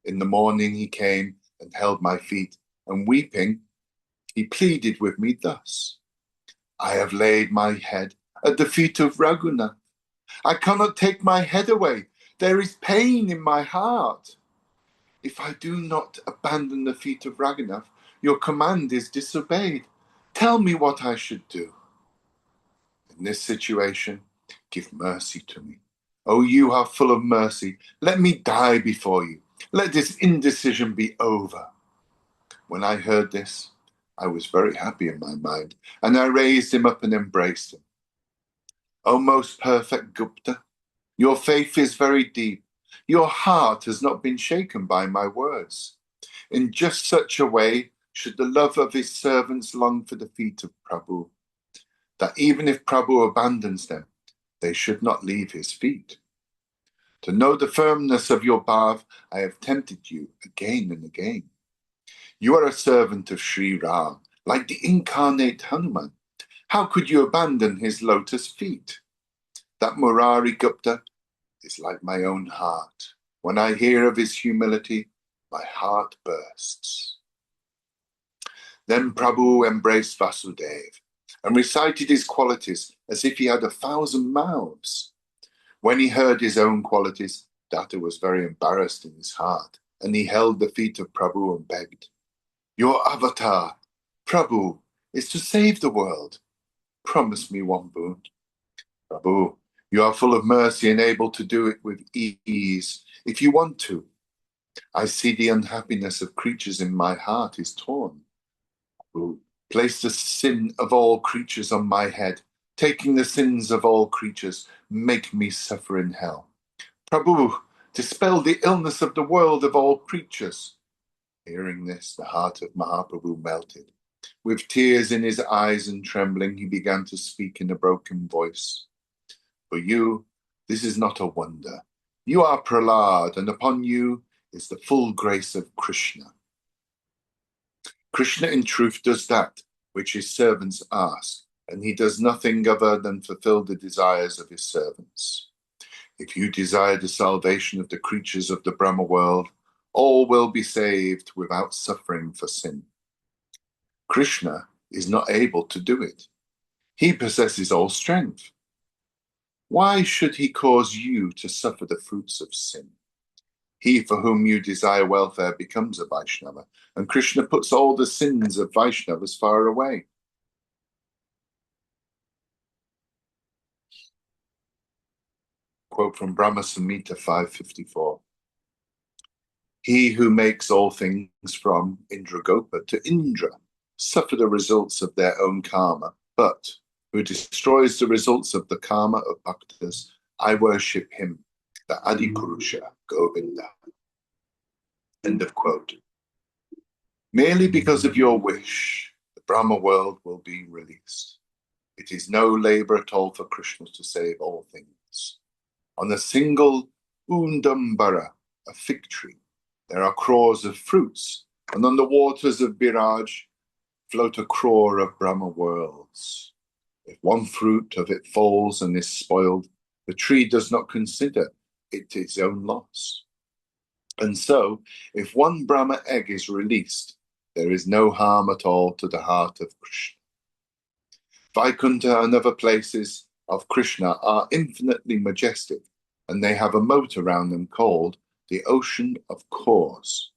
In the morning he came and held my feet, and weeping, he pleaded with me thus: "I have laid my head at the feet of Raghunath. I cannot take my head away. There is pain in my heart. If I do not abandon the feet of Raghunath, your command is disobeyed. Tell me what I should do." In this situation, give mercy to me. O you are full of mercy, let me die before you. Let this indecision be over. When I heard this, I was very happy in my mind, and I raised him up and embraced him. O most perfect Gupta, your faith is very deep. Your heart has not been shaken by my words. In just such a way should the love of his servants long for the feet of Prabhu, that even if Prabhu abandons them, they should not leave his feet. To know the firmness of your bhav, I have tempted you again and again. You are a servant of Sri Ram, like the incarnate Hanuman. How could you abandon his lotus feet? That Murari Gupta is like my own heart. When I hear of his humility, my heart bursts. Then Prabhu embraced Vasudeva and recited his qualities as if he had 1,000 mouths. When he heard his own qualities, Datta was very embarrassed in his heart, and he held the feet of Prabhu and begged, "Your avatar, Prabhu, is to save the world. Promise me one boon." "Prabhu, you are full of mercy and able to do it with ease. If you want to. I see the unhappiness of creatures in my heart is torn. Prabhu, place the sin of all creatures on my head. Taking the sins of all creatures, make me suffer in hell. Prabhu, dispel the illness of the world of all creatures." Hearing this, the heart of Mahaprabhu melted. With tears in his eyes and trembling, he began to speak in a broken voice. "For you, this is not a wonder. You are Prahlad, and upon you is the full grace of Krishna. Krishna in truth does that which his servants ask, and he does nothing other than fulfill the desires of his servants. If you desire the salvation of the creatures of the Brahma world, all will be saved without suffering for sin. Krishna is not able to do it. He possesses all strength. Why should he cause you to suffer the fruits of sin? He for whom you desire welfare becomes a Vaishnava, and Krishna puts all the sins of Vaishnavas far away." Quote from Brahma Samhita 554. "He who makes all things from Indragopa to Indra suffer the results of their own karma, but who destroys the results of the karma of bhaktas, I worship him, the Adipurusha Govinda." End of quote. Merely because of your wish, the Brahma world will be released. It is no labor at all for Krishna to save all things. On a single undambara, a fig tree, there are crores of fruits, and on the waters of Biraj float a crore of Brahma worlds. If one fruit of it falls and is spoiled, the tree does not consider it its own loss. And so, if one Brahma egg is released, there is no harm at all to the heart of Krishna. Vaikuntha and other places of Krishna are infinitely majestic, and they have a moat around them called the Ocean of Cores.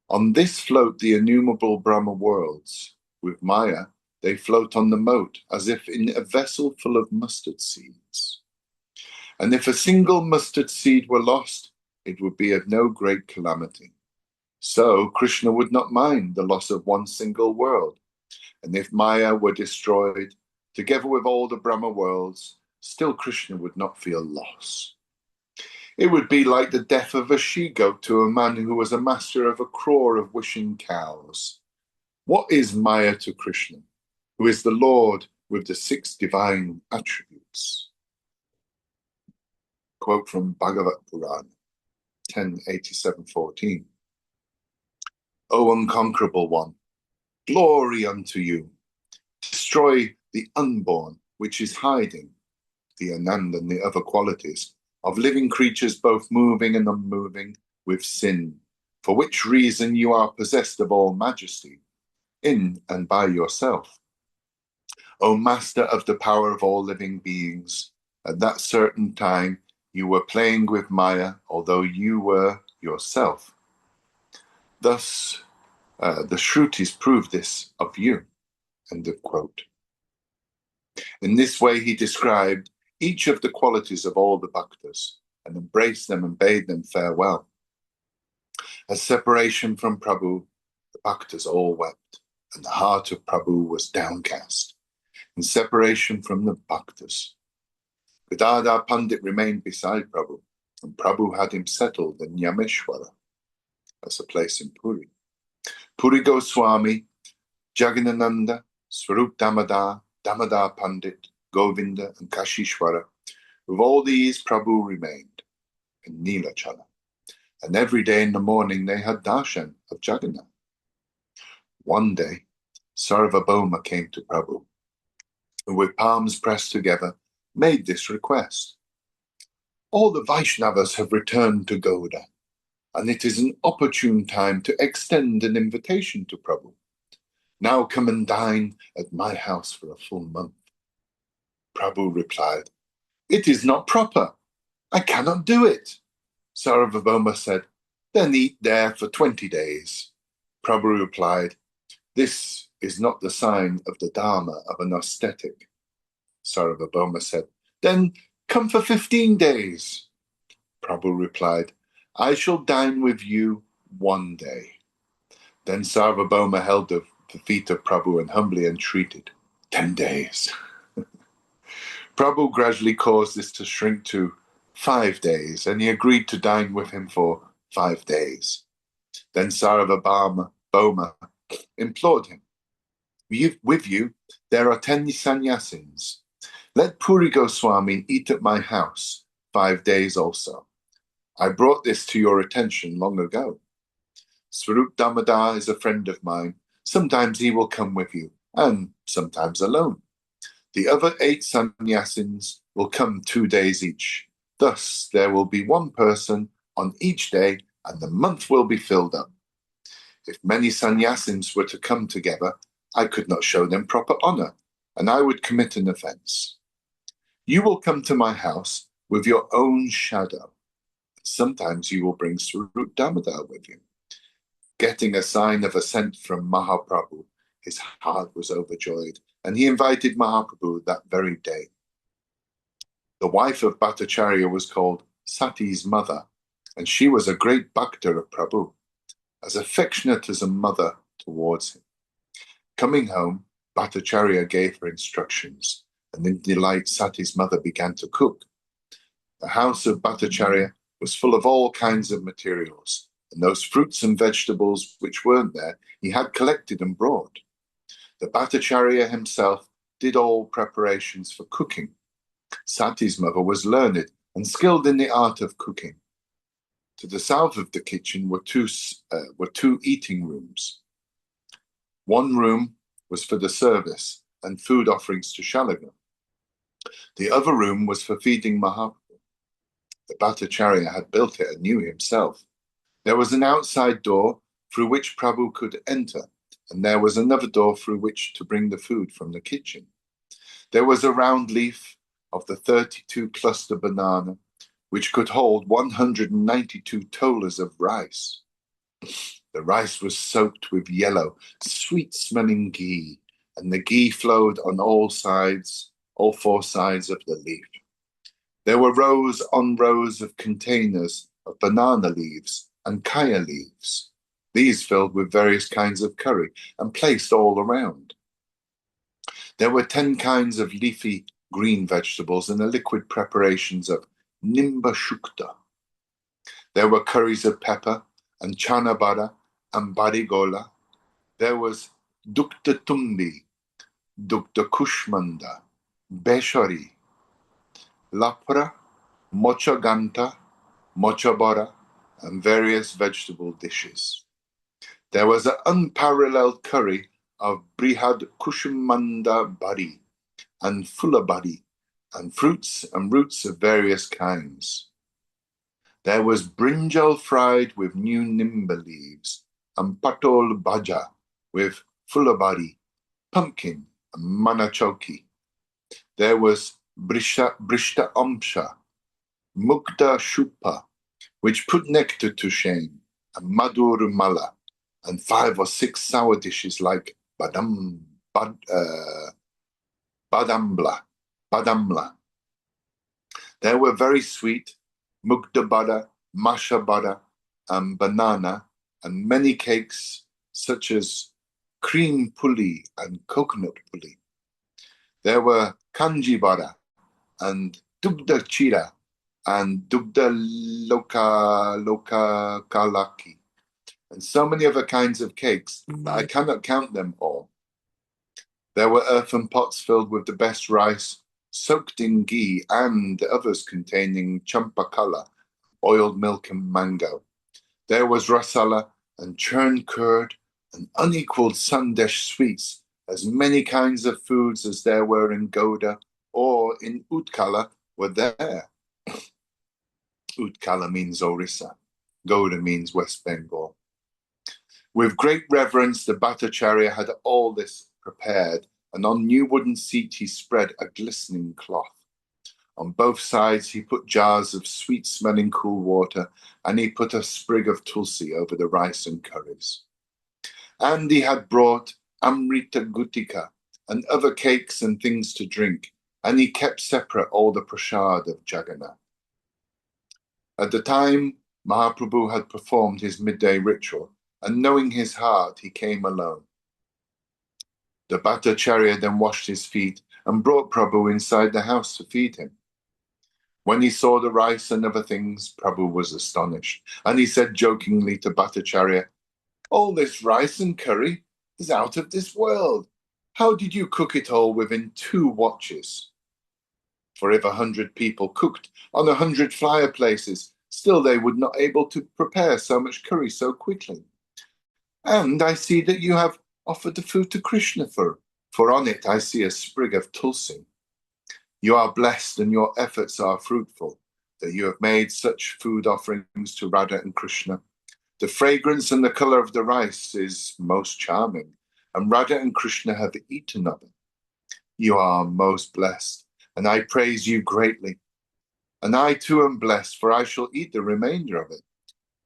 On this float the innumerable Brahma worlds. With Maya, they float on the moat as if in a vessel full of mustard seeds. And if a single mustard seed were lost, it would be of no great calamity. So Krishna would not mind the loss of one single world. And if Maya were destroyed, together with all the Brahma worlds, still Krishna would not feel loss. It would be like the death of a she-goat to a man who was a master of a crore of wishing cows. What is Maya to Krishna, who is the Lord with the 6 divine attributes? Quote from Bhagavat Purana 10:87-14. O unconquerable one, glory unto you. Destroy the unborn, which is hiding, the Anand and the other qualities, of living creatures both moving and unmoving with sin, for which reason you are possessed of all majesty, in and by yourself. O Master of the power of all living beings, at that certain time you were playing with Maya, although you were yourself. Thus, the Shrutis prove this of you. End of quote. In this way, he described each of the qualities of all the bhaktas and embraced them and bade them farewell. At separation from Prabhu, the bhaktas all wept, and the heart of Prabhu was downcast. In separation from the bhaktas, Gadadhar Pandit remained beside Prabhu, and Prabhu had him settled in Yameshwara. That's a place in Puri. Puri Goswami, Jagannananda, Swarup Damodar, Damodar Pandit, Govinda, and Kashishwara. With all these, Prabhu remained in Nilachala. And every day in the morning they had darshan of Jagannath. One day, Sarvabhauma came to Prabhu, and with palms pressed together, made this request. All the Vaishnavas have returned to Gauda, and it is an opportune time to extend an invitation to Prabhu. Now come and dine at my house for a full month. Prabhu replied, "It is not proper. I cannot do it." Sarvabhauma said, "Then eat there for 20 days. Prabhu replied, "This is not the sign of the dharma of an ascetic." Sarvabhauma said, "Then come for 15 days. Prabhu replied, "I shall dine with you one day." Then Sarvabhauma held the feet of Prabhu and humbly entreated, 10 days. Prabhu gradually caused this to shrink to 5 days, and he agreed to dine with him for 5 days. Then Sarvabhauma implored him, "With you, there are 10 sannyasins. Let Puri Goswami eat at my house 5 days also. I brought this to your attention long ago. Swarup Damodar is a friend of mine. Sometimes he will come with you, and sometimes alone. The other 8 sannyasins will come 2 days each. Thus, there will be one person on each day, and the month will be filled up. If many sannyasins were to come together, I could not show them proper honor, and I would commit an offense. You will come to my house with your own shadow. Sometimes you will bring Swarup Damodar with you." Getting a sign of assent from Mahaprabhu, his heart was overjoyed, and he invited Mahaprabhu that very day. The wife of Bhattacharya was called Sati's mother, and she was a great bhakta of Prabhu, as affectionate as a mother towards him. Coming home, Bhattacharya gave her instructions, and in delight Sati's mother began to cook. The house of Bhattacharya was full of all kinds of materials, and those fruits and vegetables which weren't there he had collected and brought. The Bhattacharya himself did all preparations for cooking. Sati's mother was learned and skilled in the art of cooking. To the south of the kitchen were two eating rooms. One room was for the service and food offerings to Shalagram. The other room was for feeding Mahaprabhu. The Bhattacharya had built it anew himself. There was an outside door through which Prabhu could enter, and there was another door through which to bring the food from the kitchen. There was a round leaf of the 32 cluster banana, which could hold 192 tolas of rice. The rice was soaked with yellow, sweet-smelling ghee, and the ghee flowed on all 4 sides of the leaf. There were rows on rows of containers of banana leaves and kaya leaves, these filled with various kinds of curry and placed all around. There were 10 kinds of leafy green vegetables and the liquid preparations of nimba shukta. There were curries of pepper and chana bada and barigola. There was dukta tumbi, dukta kushmanda, beshari, lapra, mocha ganta, mocha bora, and various vegetable dishes. There was an unparalleled curry of brihad kushmanda bari and fulla bari, and fruits and roots of various kinds. There was brinjal fried with new nimba leaves, and patol bhaja with fulla bari, pumpkin, and manachoki. There was brishta amsha, mukta shupa, which put nectar to shame, and madur mala, and 5 or 6 sour dishes like badam, badamla. There were very sweet mugda bada, masha bada, and banana, and many cakes such as cream puli and coconut puli. There were kanji bada and dugda chira and dugda loka kalaki, and so many other kinds of cakes that I cannot count them all. There were earthen pots filled with the best rice, soaked in ghee, and others containing champakala, oiled milk and mango. There was rasala and churned curd and unequaled sandesh sweets, as many kinds of foods as there were in Goda or in Utkala were there. Utkala means Orissa. Goda means West Bengal. With great reverence, the Bhattacharya had all this prepared, and on new wooden seat he spread a glistening cloth. On both sides he put jars of sweet-smelling cool water, and he put a sprig of tulsi over the rice and curries. And he had brought amrita gutika and other cakes and things to drink, and he kept separate all the prasad of Jagannath. At the time Mahaprabhu had performed his midday ritual, and knowing his heart, he came alone. The Bhattacharya then washed his feet and brought Prabhu inside the house to feed him. When he saw the rice and other things, Prabhu was astonished, and he said jokingly to Bhattacharya, "All this rice and curry is out of this world. How did you cook it all within 2 watches? For if 100 people cooked on 100 fireplaces, still they would not able to prepare so much curry so quickly. And I see that you have offered the food to Krishna, for on it I see a sprig of tulsi. You are blessed and your efforts are fruitful, that you have made such food offerings to Radha and Krishna. The fragrance and the color of the rice is most charming, and Radha and Krishna have eaten of it. You are most blessed, and I praise you greatly. And I too am blessed, for I shall eat the remainder of it.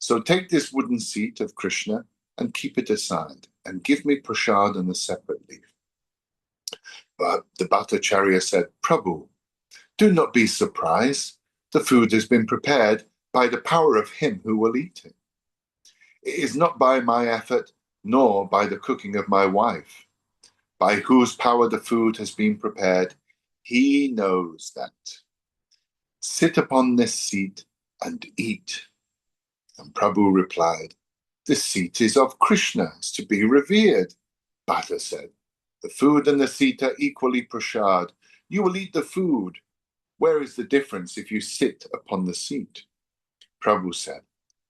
So take this wooden seat of Krishna and keep it aside, and give me prasad on a separate leaf." But the Bhattacharya said, "Prabhu, do not be surprised. The food has been prepared by the power of him who will eat it. It is not by my effort, nor by the cooking of my wife. By whose power the food has been prepared, he knows that. Sit upon this seat and eat." And Prabhu replied, "This seat is of Krishna, it's to be revered." Bhatta said, "The food and the seat are equally prasad. You will eat the food. Where is the difference if you sit upon the seat?" Prabhu said,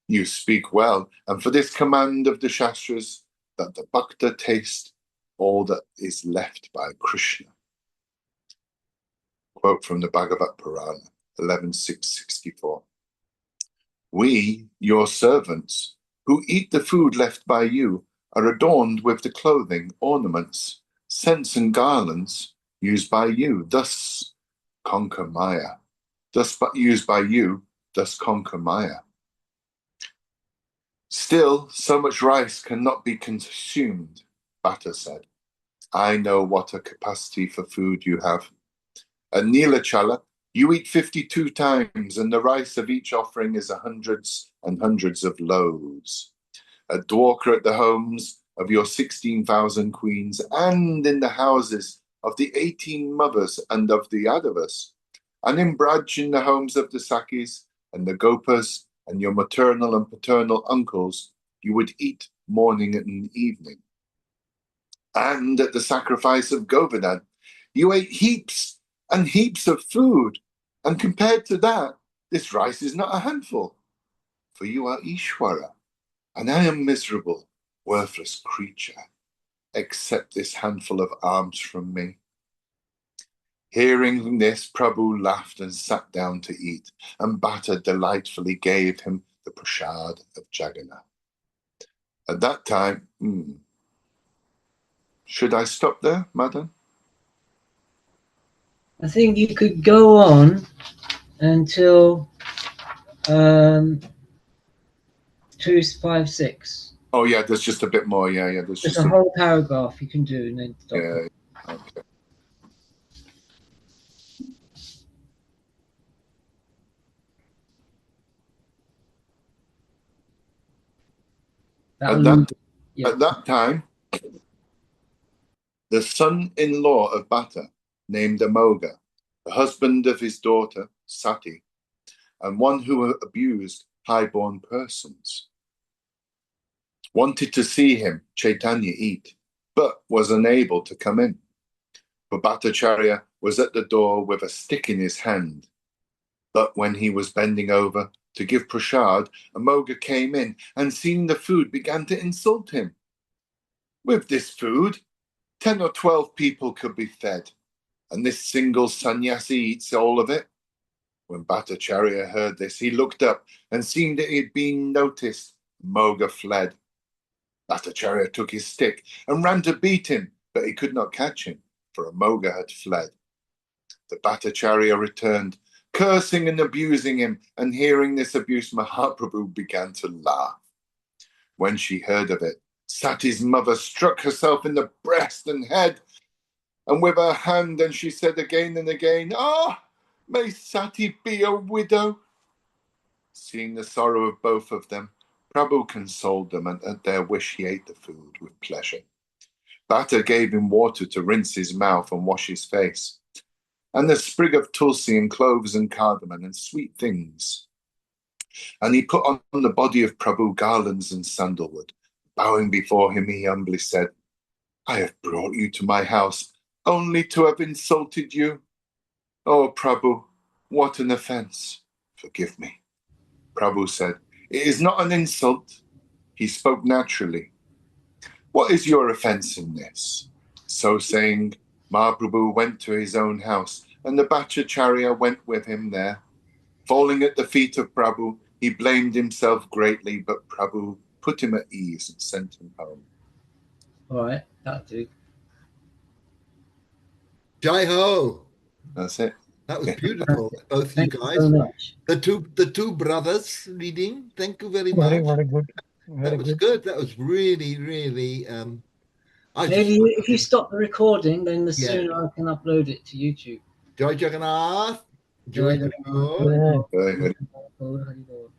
"You speak well, and for this command of the Shastras, that the Bhakta taste all that is left by Krishna." Quote from the Bhagavat Purana, 11.664. "We, your servants, who eat the food left by you, are adorned with the clothing, ornaments, scents and garlands used by you, thus conquer Maya. Thus used by you, thus conquer Maya. Still, so much rice cannot be consumed," Bhatta said. "I know what a capacity for food you have. At Nilachala, you eat 52 times, and the rice of each offering is hundreds and hundreds of loaves. At Dwarka, at the homes of your 16,000 queens, and in the houses of the 18 mothers and of the Yadavas, and in Braj in the homes of the Sakis and the Gopas and your maternal and paternal uncles, you would eat morning and evening. And at the sacrifice of Govardhan, you ate heaps and heaps of food, and compared to that, this rice is not a handful. For you are Ishwara, and I am miserable, worthless creature. Accept this handful of alms from me." Hearing this, Prabhu laughed and sat down to eat, and Bhatta delightfully gave him the prasad of Jagannath. At that time, should I stop there, Madan? I think you could go on until 256. Oh yeah, there's just a bit more. Yeah, there's There's just a whole paragraph you can do and then stop. Yeah, okay. At that time, the son-in-law of Bhatta, named Amoga, the husband of his daughter, Sati, and one who abused high-born persons, wanted to see him, Chaitanya, eat, but was unable to come in. For Bhattacharya was at the door with a stick in his hand. But when he was bending over to give prasad, Amoga came in and, seeing the food, began to insult him. With this food, 10 or 12 people could be fed, and this single sannyasi eats all of it. When Bhattacharya heard this, he looked up, and seeing that he had been noticed, Amoga fled. Bhattacharya took his stick and ran to beat him, but he could not catch him, for Amoga had fled. The Bhattacharya returned, cursing and abusing him, and hearing this abuse, Mahaprabhu began to laugh. When she heard of it, Sati's mother struck herself in the breast and head, and with her hand, and she said again and again, "Ah, may Sati be a widow." Seeing the sorrow of both of them, Prabhu consoled them, and at their wish he ate the food with pleasure. Bhatta gave him water to rinse his mouth and wash his face, and a sprig of tulsi and cloves and cardamom and sweet things. And he put on the body of Prabhu garlands and sandalwood. Bowing before him, he humbly said, "I have brought you to my house only to have insulted you. Oh, Prabhu, what an offense. Forgive me." Prabhu said, "It is not an insult." He spoke naturally. "What is your offense in this?" So saying, Mahaprabhu went to his own house, and the Bhattacharya went with him there. Falling at the feet of Prabhu, he blamed himself greatly, but Prabhu put him at ease and sent him home. All right, that'll do. Jai ho! That's it. That was beautiful. Both you Thank you guys. so much. The two brothers reading. Thank you very much. Very good. That was good. That was really, really. Maybe if you stop the recording, then the sooner I can upload it to YouTube. Jai Jagannath. Jai Jai Jagannath. Jagannath. Very good. Hari Bol.